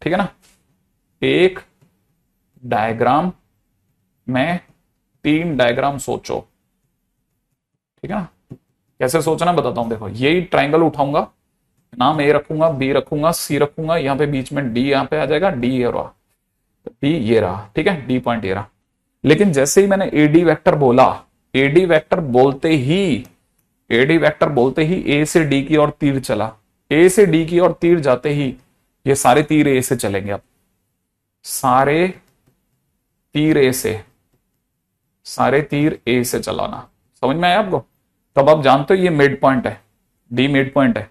ठीक है ना। एक डायग्राम में 3 डायग्राम सोचो, ठीक है ना। कैसे सोचना बताता हूं। देखो, यही ट्राइंगल उठाऊंगा, नाम A रखूंगा, B रखूंगा, C रखूंगा, यहां पे बीच में D यहां पे आ जाएगा, D ये रहा, D ये रहा, ठीक है, D पॉइंट ये रहा। लेकिन जैसे ही मैंने AD वेक्टर बोला, AD वेक्टर बोलते ही A से D की ओर तीर चला। A से D की ओर तीर जाते ही ये सारे तीर A से चलेंगे। अब सारे तीर A से चलाना, समझ में आया आपको? तब आप जानते हो ये मिड पॉइंट है, D मिड पॉइंट है,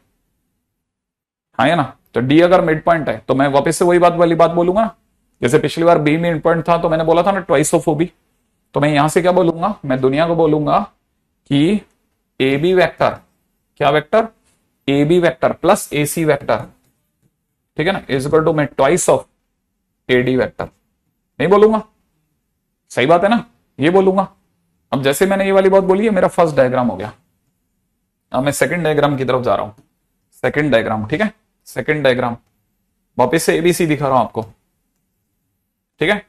हाँ या ना। तो डी अगर मिड पॉइंट है तो मैं वापस से वही बात वाली बात बोलूंगा ना, जैसे पिछली बार बी मिड पॉइंट था तो मैंने बोला था ना ट्वाइस ऑफ ओ बी, तो मैं यहां से क्या बोलूंगा, मैं दुनिया को बोलूंगा कि ए बी वैक्टर, क्या vector, A B vector plus A C vector, ठीक है ना, इज इक्वल टू मैं twice of A D vector, नहीं बोलूंगा, सही बात है ना, ये बोलूंगा। अब जैसे मैंने ये वाली बात बोली है, मेरा फर्स्ट डायग्राम हो गया। अब मैं सेकंड डायग्राम की तरफ जा रहा हूं, सेकंड डायग्राम, ठीक है, सेकंड डायग्राम वापिस से एबीसी दिखा रहा हूं आपको, ठीक है।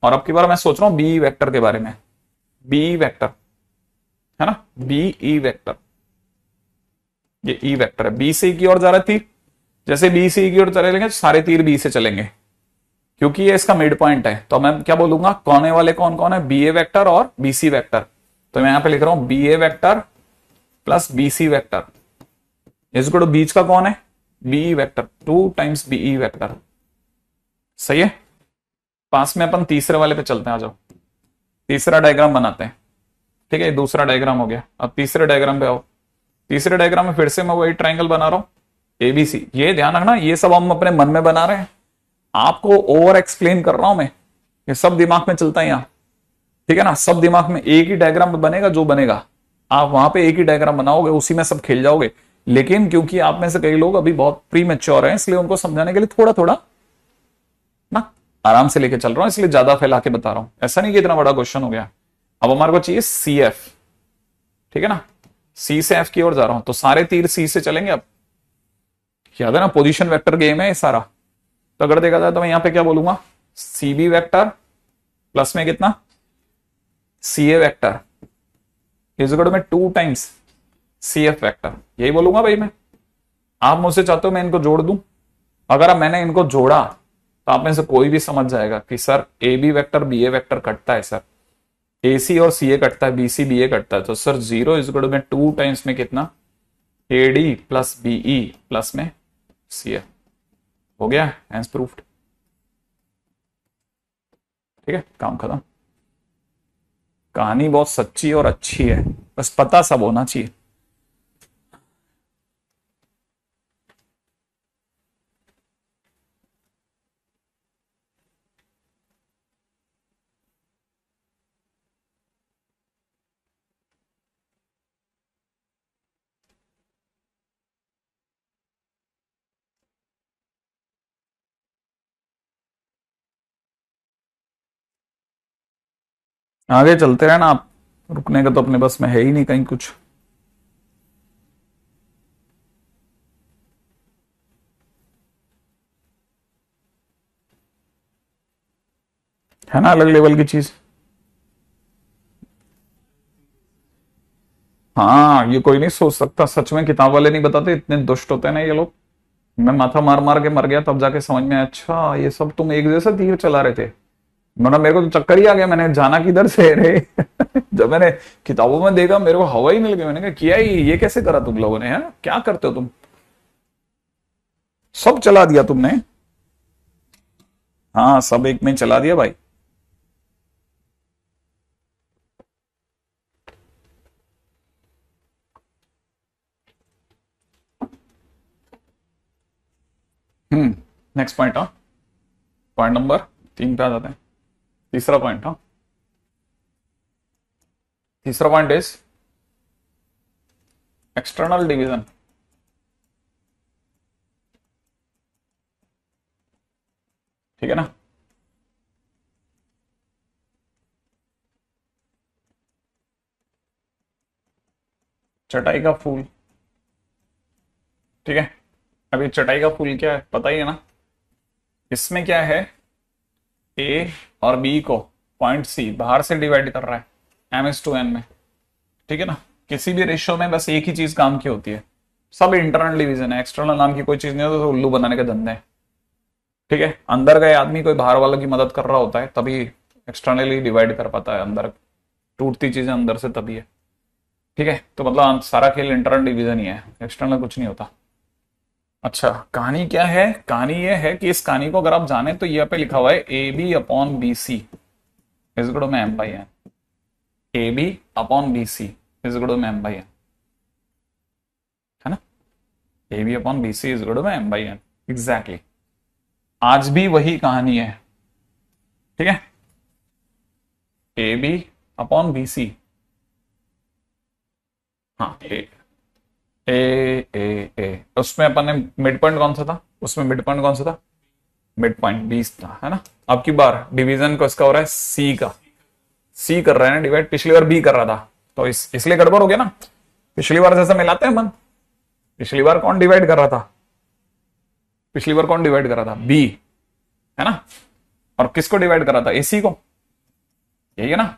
और अब की बार मैं सोच रहा हूं बी वेक्टर के बारे में, बी वेक्टर है ना, बी ई वेक्टर, ये ई वेक्टर है, बी से की ओर जा रहा तीर, जैसे बी से की ओर चलेंगे सारे तीर बी से चलेंगे, क्योंकि ये इसका मिड पॉइंट है। तो मैं क्या बोलूंगा, कोने वाले कौन कौन है, बी ए वेक्टर और बी सी वेक्टर। तो मैं यहां पे लिख रहा हूं बी ए vector plus B C vector, इसको बीच का कौन है, B vector, 2 times B E vector, सही है। पास में अपन तीसरे वाले पे चलते हैं, आ जाओ तीसरा डायग्राम बनाते हैं, ठीक है, दूसरा डायग्राम हो गया। अब तीसरे डायग्राम पे आओ, तीसरे डायग्राम में फिर से मैं वही ट्राइंगल बना रहा हूं एबीसी। ये ध्यान रखना, ये सब हम अपने मन में बना रहे हैं, आपको ओवर एक्सप्लेन कर रहा हूं मैं, ये सब दिमाग में चलता है यहाँ, ठीक है ना, सब दिमाग में एक ही डायग्राम बनेगा, जो बनेगा आप वहां पे एक ही डायग्राम बनाओगे, उसी में सब खेल जाओगे। लेकिन क्योंकि आप में से कई लोग अभी बहुत प्री मैच्योर हैं, इसलिए उनको समझाने के लिए थोड़ा थोड़ा ना आराम से लेके चल रहा हूं, इसलिए ज्यादा फैला के बता रहा हूं। ऐसा नहीं कि इतना बड़ा क्वेश्चन हो गया। अब हमारे को चाहिए सी एफ, ठीक है ना, सी से एफ की ओर जा रहा हूं, तो सारे तीर सी से चलेंगे। अब याद है ना, पोजीशन वेक्टर गेम है ये सारा। तो अगर देखा जाए तो मैं यहां पे क्या बोलूंगा, सी बी वेक्टर प्लस में कितना, सी ए वेक्टर इज इक्वल टू में 2 टाइम्स सी एफ वेक्टर, यही बोलूंगा भाई मैं। आप मुझसे चाहते हो मैं इनको जोड़ दूं, अगर मैंने इनको जोड़ा तो आप में से कोई भी समझ जाएगा कि sir A B vector B A vector कटता है, सर ए सी और सी ए कटता है, बी सी बी ए कटता है, तो सर 0 इज इक्वल टू में 2 टाइम्स में कितना, A D plus BE plus में सी ए, हो गया, हैंस प्रूफ्ड, ठीक है, काम खत्म। कहानी बहुत सच्ची और अच्छी है, बस पता सब होना चाहिए। आगे चलते रहना आप, रुकने का तो अपने बस में है ही नहीं कहीं कुछ। है ना अलग लेवल की चीज। हाँ ये कोई नहीं सोच सकता, सच में किताब वाले नहीं बताते, इतने दुष्ट होते हैं ना ये लोग। मैं माथा मार मार के मर गया तब जाके समझ में आया, अच्छा ये सब तुम एक जैसा तीर चला रहे थे। मतलब मेरे को तो चक्कर ही आ गया, मैंने जाना किधर से रे जब मैंने किताबों में देखा मेरे को हवा ही मिल गई, मैंने कहा किया ही ये कैसे करा तुम लोगों ने, है क्या करते हो तुम, सब चला दिया तुमने। हाँ सब एक में चला दिया भाई। नेक्स्ट पॉइंट, हाँ पॉइंट नंबर 3 पे आ जाते हैं। तीसरा पॉइंट, हाँ तीसरा पॉइंट इज एक्सटर्नल डिवीजन। ठीक है ना, चटाई का फूल, ठीक है। अभी चटाई का फूल क्या है पता ही है ना, इसमें क्या है, ए और बी को पॉइंट सी बाहर से डिवाइड कर रहा है M:n में, ठीक है ना। किसी भी रेशियो में बस एक ही चीज काम की होती है, सब इंटरनल डिवीजन है, एक्सटर्नल नाम की कोई चीज नहीं होती, तो उल्लू बनाने का धंधा है, ठीक है। अंदर गए आदमी कोई बाहर वालों की मदद कर रहा होता है तभी एक्सटर्नली डिवाइड कर पाता है, अंदर टूटती चीजें अंदर से तभी है, ठीक है। तो मतलब सारा खेल इंटरनल डिवीजन ही है, एक्सटर्नल कुछ नहीं होता। अच्छा कहानी क्या है, कहानी ये है कि इस कहानी को अगर आप जाने तो यहाँ पे लिखा हुआ है A B upon B C is equal to में M/n, A B upon B C is equal to में M/n, है ना, A B upon B C is equal to में M/n। एग्जैक्टली आज भी वही कहानी है, ठीक है। A B upon B C, हाँ ए ए ए ए, उसमें अपन ने मिड पॉइंट कौन सा था, उसमें मिड पॉइंट कौन सा था, मिड पॉइंट 20 था, है ना। अब की बार डिवीजन को इसका हो रहा है सी का, सी कर रहा है ना डिवाइड, पिछली बार बी कर रहा था, तो इसलिए गड़बड़ हो गया ना। पिछली बार जैसा मिलाते हैं मन, पिछली बार कौन डिवाइड कर रहा था, पिछली बार कौन डिवाइड कर रहा था, बी, है ना। और किसको डिवाइड कर रहा था, एसी को, यही है ना।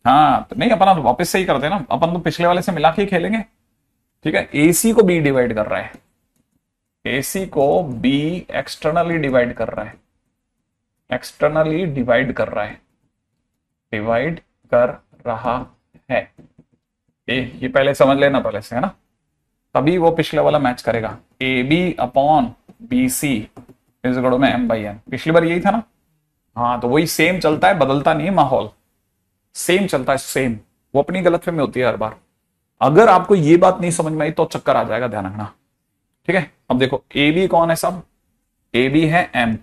हाँ तो नहीं, अपन वापस से ही करते हैं ना, अपन तो पिछले वाले से मिला के ही खेलेंगे, ठीक है। एसी को बी डिवाइड कर रहा है, एसी को बी एक्सटर्नली डिवाइड कर रहा है, एक्सटर्नली डिवाइड कर रहा है, डिवाइड कर रहा है। ये पहले समझ लेना पहले से, है ना, तभी वो पिछले वाला मैच करेगा। A B upon B C is equal to में एम बाई एन, पिछली बार यही था ना। हाँ तो वही सेम चलता है, बदलता नहीं है माहौल, सेम चलता है सेम, वो अपनी गलतफहमी होती है हर बार। अगर आपको ये बात नहीं समझ में आई तो चक्कर आ जाएगा, ध्यान रखना, ठीक है। अब देखो ए बी कौन है सब, ए बी है एम,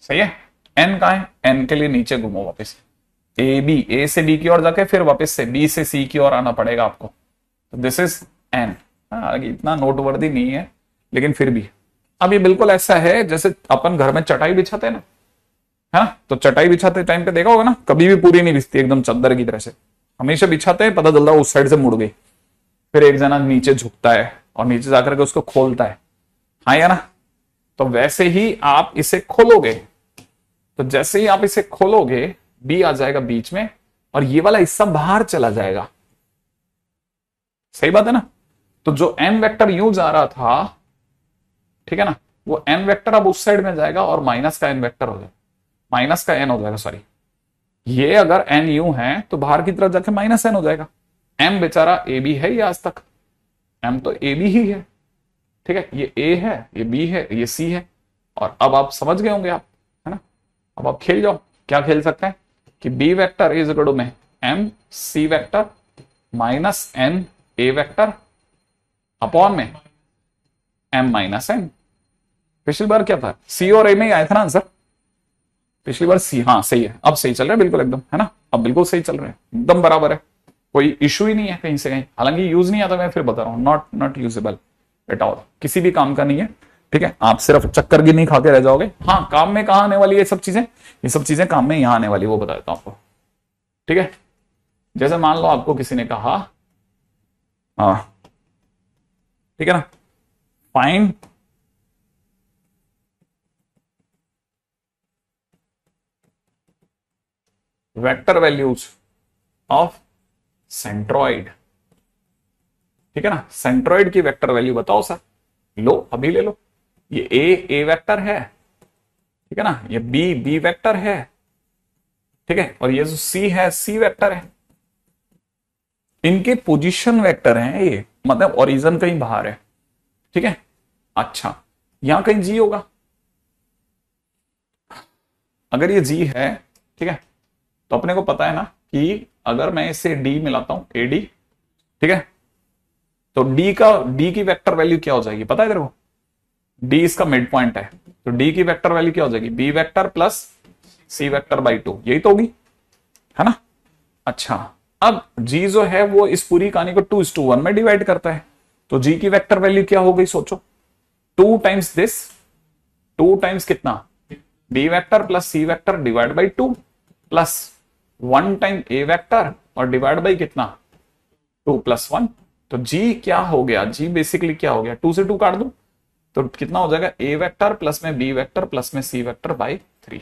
सही है। एन कहां है, एन के लिए नीचे घूमो वापस, ए बी, ए से बी की ओर जाके फिर वापस से बी से सी की ओर आना पड़ेगा आपको, तो दिस इज एन। इतना नोटवर्दी नहीं है लेकिन फिर भी। अब ये बिल्कुल ऐसा है जैसे अपन घर में चटाई बिछाते हैं ना, है ना, तो चटाई बिछाते टाइम पे देखा होगा ना, कभी भी पूरी नहीं बिछती एकदम चादर की तरह से, हमेशा बिछाते हैं, पता चलता है उस साइड से मुड़ गई, फिर एक जना नीचे झुकता है और नीचे जाकर के उसको खोलता है, हाँ या ना। तो वैसे ही आप इसे खोलोगे, तो जैसे ही आप इसे खोलोगे बी आ जाएगा बीच में और ये वाला हिस्सा बाहर चला जाएगा, सही बात है ना। तो जो एन वेक्टर यूं जा रहा था, ठीक है ना, वो एन वेक्टर अब उस साइड में जाएगा और माइनस का एन वेक्टर हो जाएगा, माइनस का एन हो जाएगा, सॉरी। ये अगर एन यू है तो बाहर की तरफ जाके माइनस एन हो जाएगा। एम बेचारा ए बी है ये आज तक, एम तो ए बी ही है, ठीक है। ये ए है, ये बी है, ये सी है। और अब आप समझ गए होंगे आप, है ना। अब आप खेल जाओ, क्या खेल सकते हैं कि B vector is equal to में M C vector minus N A vector upon में एम माइनस एन। पिछली बार क्या था, सी और ए में ही आया था ना आंसर, पिछली बार सी, हाँ सही है, अब सही चल रहा है बिल्कुल एकदम, है ना, अब बिल्कुल सही चल रहा है, एकदम बराबर है, कोई इशू ही नहीं है कहीं से कहीं। हालांकि यूज नहीं आता, मैं फिर बता रहा हूँ, नॉट यूजेबल एट ऑल, किसी भी काम का नहीं है, ठीक है। आप सिर्फ चक्कर की नहीं खा के रह जाओगे। हाँ काम में कहाँ आने वाली है ये सब चीजें, ये सब चीजें काम में यहां आने वाली, वो बता देता हूं आपको, ठीक है। जैसे मान लो आपको किसी ने कहा, हाँ ठीक है ना, find vector values of centroid, ठीक है ना, सेंट्रॉइड की वेक्टर वैल्यू बताओ सर, लो अभी ले लो। ये ए वेक्टर है, ठीक है ना, ये बी वेक्टर है, ठीक है, और ये जो सी है सी वेक्टर है, इनके पोजीशन वेक्टर हैं ये, मतलब ओरिजिन कहीं बाहर है, ठीक है। अच्छा यहां कहीं जी होगा, अगर ये जी है, ठीक है, तो अपने को पता है ना कि अगर मैं इसे डी मिलाता हूं, ए डी, ठीक है, तो डी की वेक्टर वैल्यू क्या हो जाएगी पता है तेरे को, डी इसका मिड पॉइंट है, तो डी की वेक्टर वैल्यू क्या हो जाएगी, B vector plus C vector by 2, यही तो होगी, है ना। अच्छा अब जी जो है वो इस पूरी कहानी को 2:1 में डिवाइड करता है, तो जी की वेक्टर वैल्यू क्या हो गई सोचो, 2 टाइम्स दिस, 2 टाइम्स कितना, B vector plus C vector divide by 2 प्लस 1 टाइम ए वेक्टर और डिवाइड बाई कितना 2 + 1, तो जी क्या हो गया, जी बेसिकली क्या हो गया, 2 से 2 काट दो तो कितना हो जाएगा, ए वेक्टर प्लस में बी वेक्टर प्लस में सी वेक्टर बाई 3।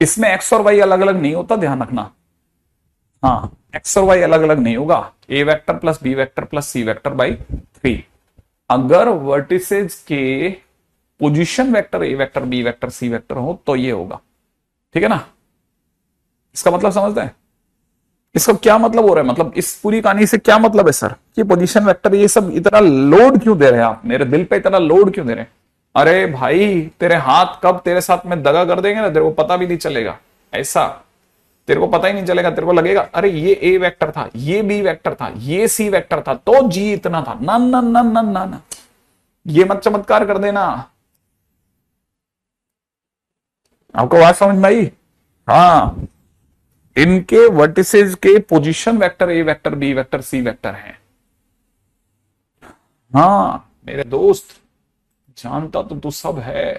इसमें एक्स और वाई अलग अलग नहीं होता, ध्यान रखना, हाँ एक्स और वाई अलग अलग नहीं होगा, A vector plus B vector plus C vector by 3। अगर वर्टिसेज के position vector A vector B vector C vector हो तो ये होगा, ठीक है ना। इसका मतलब समझते हैं, इसका क्या मतलब हो रहा है, मतलब इस पूरी कहानी से क्या मतलब है सर कि पोजीशन वेक्टर ये सब इतना लोड क्यों दे रहे हैं आप, मेरे दिल पे इतना लोड क्यों दे रहे हैं। अरे भाई तेरे हाथ कब तेरे साथ में दगा कर देंगे ना, तेरे को पता भी नहीं चलेगा, ऐसा तेरे को पता ही नहीं चलेगा, तेरे को लगेगा अरे ये ए वेक्टर था, ये बी वेक्टर था, ये सी वेक्टर था, तो जी इतना था, ना ना ना ना ना ना, ये मत चमत्कार कर देना। आपको बात समझ में आई? हाँ, इनके वर्टिसेस के position vector A vector B vector C vector हैं। हाँ मेरे दोस्त, जानता तो तू सब है,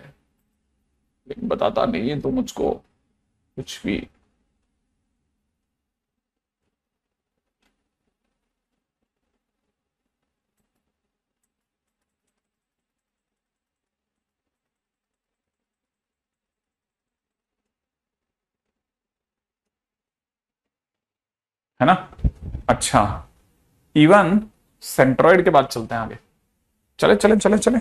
लेकिन बताता नहीं है तू मुझको कुछ भी। है ना? अच्छा, इवन सेंट्रॉइड के बाद चलते हैं आगे। चले चले चले चले।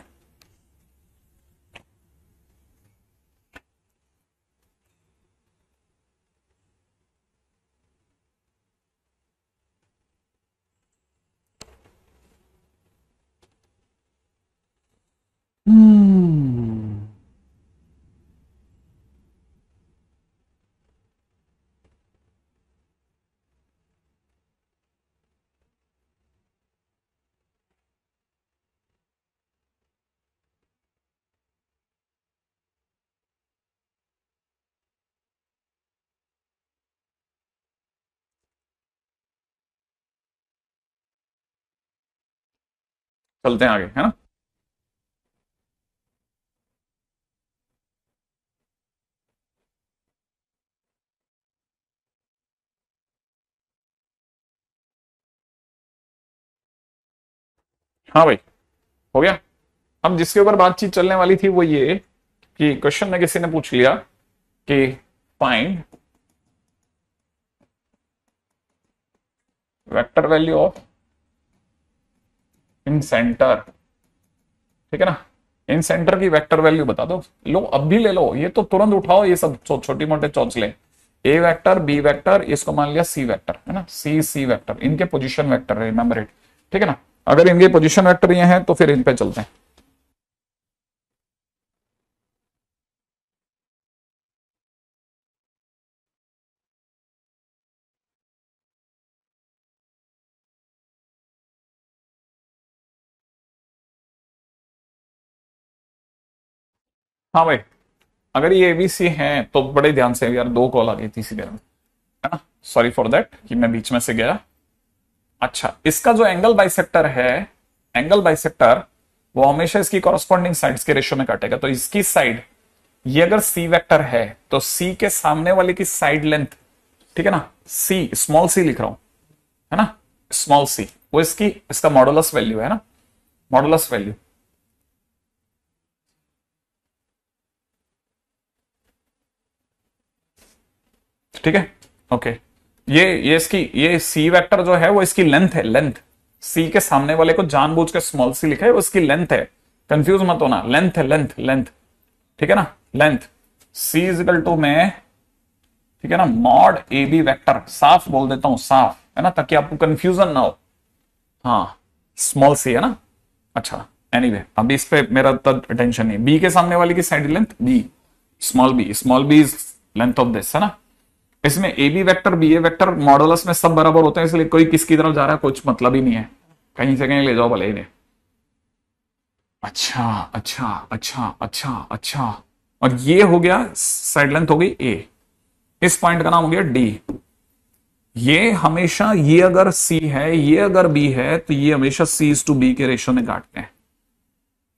हम्म, चलते हैं आगे, है ना? हाँ भाई, हो गया। अब जिसके ऊपर बातचीत चलने वाली थी वो ये कि क्वेश्चन में किसी ने पूछ लिया कि find vector value of in centre. ठीक है ना? इन सेंटर की वेक्टर वैल्यू बता दो। लो अब भी ले लो, ये तो तुरंत उठाओ, ये सब छोटी मोटे चौचले। ए वेक्टर बी वेक्टर, इसको मान लिया सी वेक्टर, है ना? सी सी वेक्टर, इनके पोजीशन वेक्टर, रिमेंबर इट। ठीक है ना? अगर इनके पोजीशन वेक्टर ये हैं तो फिर इन पे चलते हैं। हाँ भाई, अगर ये एबीसी हैं तो बड़े ध्यान से यार, दो कॉल आ गई थी सीधे में, है ना? सॉरी फॉर दैट कि मैं बीच में से गया। अच्छा, इसका जो एंगल बाइसेक्टर है, एंगल बाइसेक्टर वो हमेशा इसकी कॉरस्पॉन्डिंग साइड्स के रेशियो में काटेगा। तो इसकी साइड, ये अगर सी वेक्टर है तो सी के सामने वाले की साइड लेंथ, ठीक है ना, सी स्मॉल सी लिख रहा हूं, है ना, स्मॉल सी, वो इसकी, इसका मॉडुलस वैल्यू है ना, मॉडुलस वैल्यू। ठीक है, ओके। ये इसकी, ये सी वेक्टर जो है वो इसकी लेंथ है, लेंथ। सी के सामने वाले को जानबूझ के स्मॉल सी लिखा है, वो इसकी लेंथ है, कंफ्यूज मत होना, लेंथ है, लेंथ लेंथ। ठीक है ना? लेंथ सी इजिकल टू में, ठीक है ना, मॉड ए बी वैक्टर, साफ बोल देता हूं, साफ, है ना, ताकि आपको कंफ्यूजन ना हो। हाँ, स्मॉल सी है ना? अच्छा, एनीवे अभी इस पे मेरा तब अटेंशन नहीं। बी के सामने वाली की side length B, small B, small B is length of this, है ना? इसमें A B vector B A vector modulus में सब बराबर होते हैं, इसलिए कोई किसकी तरफ जा रहा है कुछ मतलब ही नहीं है, कहीं से कहीं ले जाओ भले इन्हें। अच्छा अच्छा अच्छा अच्छा अच्छा, और ये हो गया साइड लेंथ, हो गई ए, इस पॉइंट का नाम हो गया डी। ये हमेशा, ये अगर सी है ये अगर बी है तो ये हमेशा सी इज टू बी के रेशियो में काटते हैं,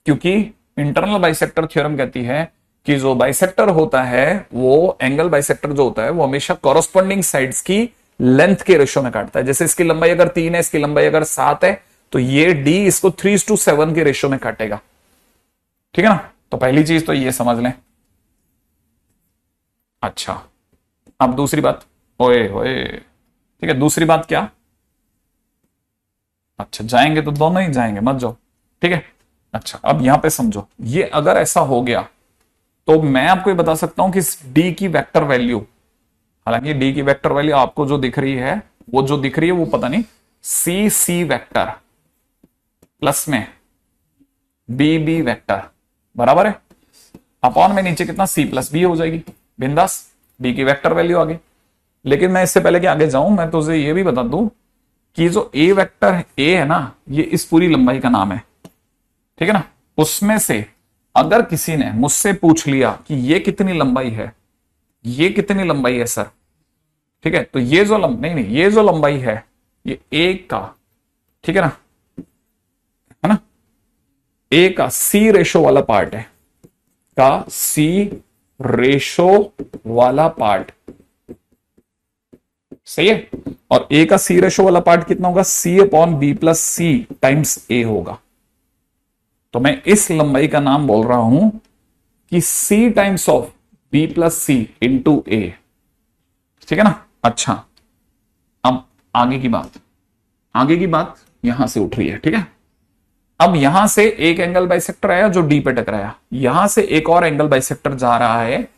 क्योंकि इंटरनल बाइसेक्टर थ्योरम कहती है कि जो बाइसेक्टर होता है, वो एंगल बाइसेक्टर जो होता है वो हमेशा कॉरस्पॉन्डिंग साइड्स की लेंथ के रेशियो में काटता है। जैसे इसकी लंबाई अगर 3 है, इसकी लंबाई अगर 7 है, तो ये डी इसको 3:7 के रेशियो में काटेगा। ठीक है ना? तो पहली चीज तो ये समझ लें। अच्छा, अब दूसरी बात, ओए ओए, ठीक है, दूसरी बात क्या? अच्छा, जाएंगे तो दोनों ही जाएंगे, मत जाओ। ठीक है, अच्छा अब यहां पे समझो, ये अगर ऐसा हो गया तो मैं आपको ये बता सकता हूं कि इस डी की वेक्टर वैल्यू, हालांकि डी की वेक्टर वैल्यू आपको जो दिख रही है, वो जो दिख रही है वो पता नहीं, सी सी वेक्टर प्लस में बी बी वेक्टर बराबर है अपॉन में नीचे कितना, सी प्लस बी हो जाएगी, बिंदास, डी की वेक्टर वैल्यू आ गई। लेकिन मैं इससे पहले कि आगे जाऊं, मैं तुझे ये भी बता दूं कि जो ए वेक्टर ए है ना, ये इस पूरी लंबाई का नाम है। ठीक है ना? उसमें से अगर किसी ने मुझसे पूछ लिया कि ये कितनी लंबाई है, ये कितनी लंबाई है सर, ठीक है, तो ये जो नहीं, ये जो लंबाई है ये ए का, ठीक है ना, है ना, ए का सी रेशो वाला पार्ट है, का सी रेशो वाला पार्ट, सही है। और ए का सी रेशो वाला पार्ट कितना होगा, सी upon B plus C times ए होगा। तो मैं इस लंबाई का नाम बोल रहा हूं कि C times of B plus C into A, ठीक है ना। अच्छा, अब आगे की बात यहां से उठ रही है, ठीक है। अब यहां से एक एंगल बाइसेक्टर आया जो डी पे टकराया, यहां से एक और एंगल बाइसेक्टर जा रहा है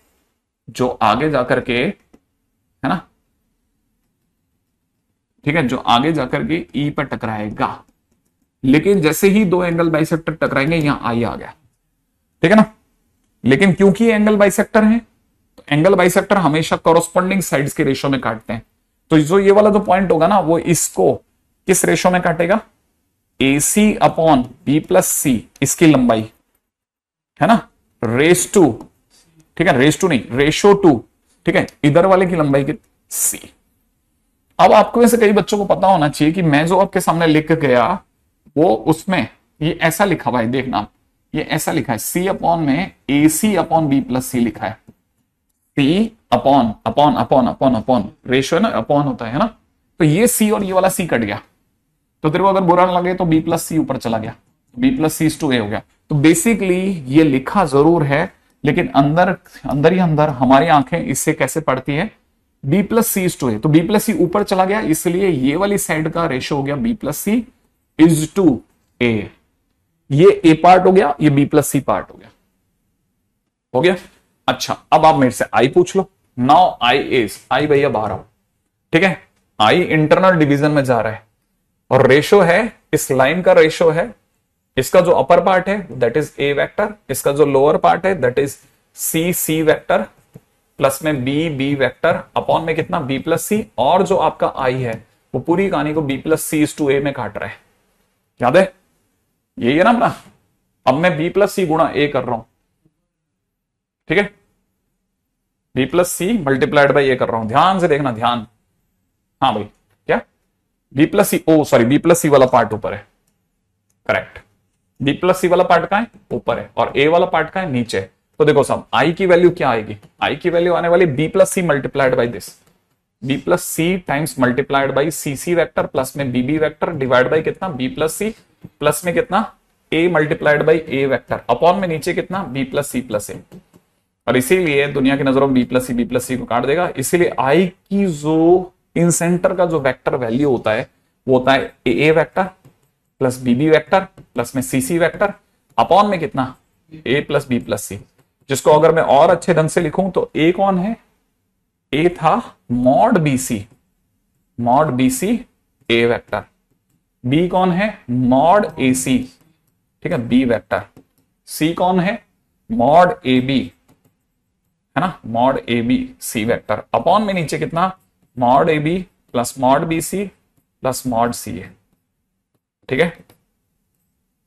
जो आगे जाकर के, है ना, ठीक है, जो आगे जाकर के ई पर टकराएगा। लेकिन जैसे ही दो एंगल बाइसेक्टर टकराएंगे यहां आई आ गया, ठीक है ना। लेकिन क्योंकि एंगल बाइसेक्टर है तो एंगल बाइसेक्टर हमेशा कॉरस्पॉन्डिंग साइड्स के रेशो में काटते हैं। तो जो ये वाला जो पॉइंट होगा ना वो इसको किस रेशो में काटेगा, ए सी अपॉन बी प्लस सी, इसकी लंबाई, है ना, रेस टू, ठीक है, रेस टू नहीं, रेशो टू, ठीक है, इधर वाले की लंबाई की सी। अब आपको वैसे कई बच्चों को पता होना चाहिए कि मैं जो आपके सामने लिख गया वो उसमें ये ऐसा लिखा हुआ है, देखना ये ऐसा लिखा है, सी अपॉन में A C upon B plus C लिखा है, C upon upon upon upon upon, ratio है ना, अपॉन होता है ना। तो ये सी और ये वाला सी कट गया, तो तेरे को अगर बुरा ना लगे तो बी प्लस सी ऊपर चला गया, बी प्लस सी टू ए हो गया। तो बेसिकली ये लिखा जरूर है लेकिन अंदर अंदर ही अंदर हमारी आंखें इससे कैसे पढ़ती है, बी प्लस सी टू ए। तो बी प्लस सी ऊपर चला गया, इसलिए ये वाली साइड का रेशो हो गया B plus C is to A. ये ए पार्ट हो गया, ये बी प्लस सी पार्ट हो गया। अच्छा, अब आप मेरे से आई पूछ लो। नाउ आई इज, आई भैया बाहर आओ, ठीक है, आई इंटरनल डिवीजन में जा रहा है और रेशो है, इस लाइन का रेशो है, इसका जो अपर पार्ट है दैट इज ए वेक्टर, इसका जो लोअर पार्ट है that is C C vector, plus में बी बी वेक्टर, अपॉन में कितना बी प्लस सी, और जो आपका आई है वो पूरी कहानी को बी प्लस सी टू ए में काट रहा है। याद है, यही है ना अपना। अब मैं बी प्लस सी गुणा ए कर रहा हूं, ठीक है, B plus C multiplied by A कर रहा हूं, ध्यान से देखना, ध्यान। हाँ भाई, क्या बी प्लस सी, ओ सॉरी, बी प्लस सी वाला पार्ट ऊपर है, करेक्ट, बी प्लस सी वाला पार्ट कहां है, ऊपर है, और ए वाला पार्ट कहां है, नीचे। तो देखो साहब, आई की वैल्यू क्या आएगी, आई की वैल्यू आने वाली B plus C multiplied by this, B plus C times multiplied by C C vector plus में B B vector divide by कितना, बी प्लस सी प्लस में कितना, A multiplied by A vector, upon में नीचे कितना, B plus C plus A. और इसीलिए दुनिया की नजरों में बी प्लस सी को काट देगा। इसीलिए आई की जो इन सेंटर का जो वेक्टर वैल्यू होता है वो होता है A vector plus B vector plus में सी वेक्टर, अपॉन में कितना, A plus B plus C. जिसको अगर मैं और अच्छे ढंग से लिखूं तो ए कौन है, ए था मॉड बी सी ए वेक्टर, बी कौन है, मॉड ए सी, ठीक है, बी वेक्टर, सी कौन है, मॉड ए बी, है ना, mod A B C vector, upon में नीचे कितना, mod A B plus mod B C plus mod C A, ठीक है।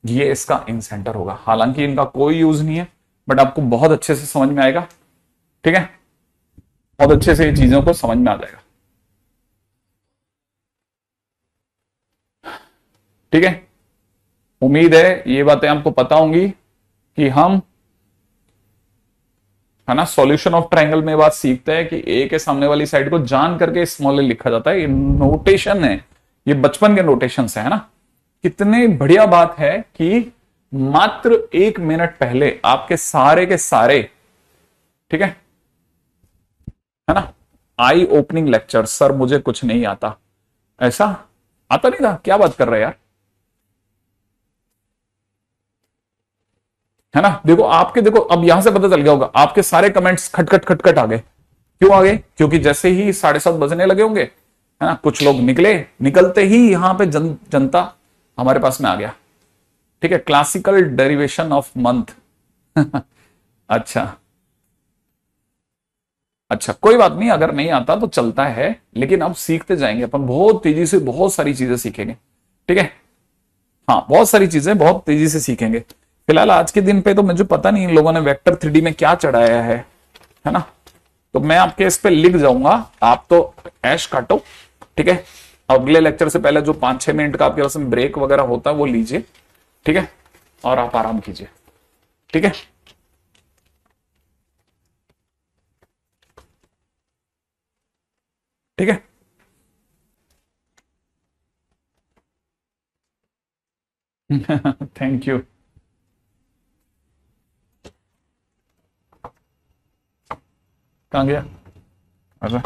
ये इसका इन सेंटर होगा। हालांकि इनका कोई यूज नहीं है बट आपको बहुत अच्छे से समझ में आएगा, ठीक है, बहुत अच्छे से ये चीजों को समझ में आ जाएगा, ठीक है। उम्मीद है ये बातें आपको पता होंगी कि हम, है ना, सॉल्यूशन ऑफ ट्रायंगल में बात सीखते हैं कि ए के सामने वाली साइड को जान करके स्मॉल ए लिखा जाता है। ये नोटेशन है, ये बचपन के नोटेशन है ना। कितने बढ़िया बात है कि मात्र 1 मिनट पहले आपके सारे के सारे, ठीक है ना, आई ओपनिंग लेक्चर, सर मुझे कुछ नहीं आता, ऐसा आता नहीं था, क्या बात कर रहे हैं यार, है ना। देखो आपके, देखो अब यहां से पता चल गया होगा, आपके सारे कमेंट्स खटखट खटखट आ गए। क्यों आ गए, क्योंकि जैसे ही 7:30 बजने लगे होंगे, है ना, कुछ लोग निकले, निकलते ही यहां पे जनता हमारे पास में आ गया, ठीक है, क्लासिकल डेरिवेशन ऑफ मंथ। अच्छा कोई बात नहीं, अगर नहीं आता तो चलता है, लेकिन अब सीखते जाएंगे अपन, बहुत तेजी से बहुत सारी चीजें सीखेंगे, ठीक है। हाँ, बहुत सारी चीजें बहुत तेजी से सीखेंगे। फिलहाल आज के दिन पे तो मुझे पता नहीं इन लोगों ने वेक्टर 3D में क्या चढ़ाया है ना। तो मैं आपके इस पे लिख जाऊंगा, आप तो ऐश काटो, ठीक है। अगले लेक्चर से पहले जो 5-6 मिनट का आपके पास ब्रेक वगैरह होता है वो लीजिए, ठीक है, और आप आराम कीजिए, ठीक है। ठीक है। Thank you. कहाँ गया? अच्छा।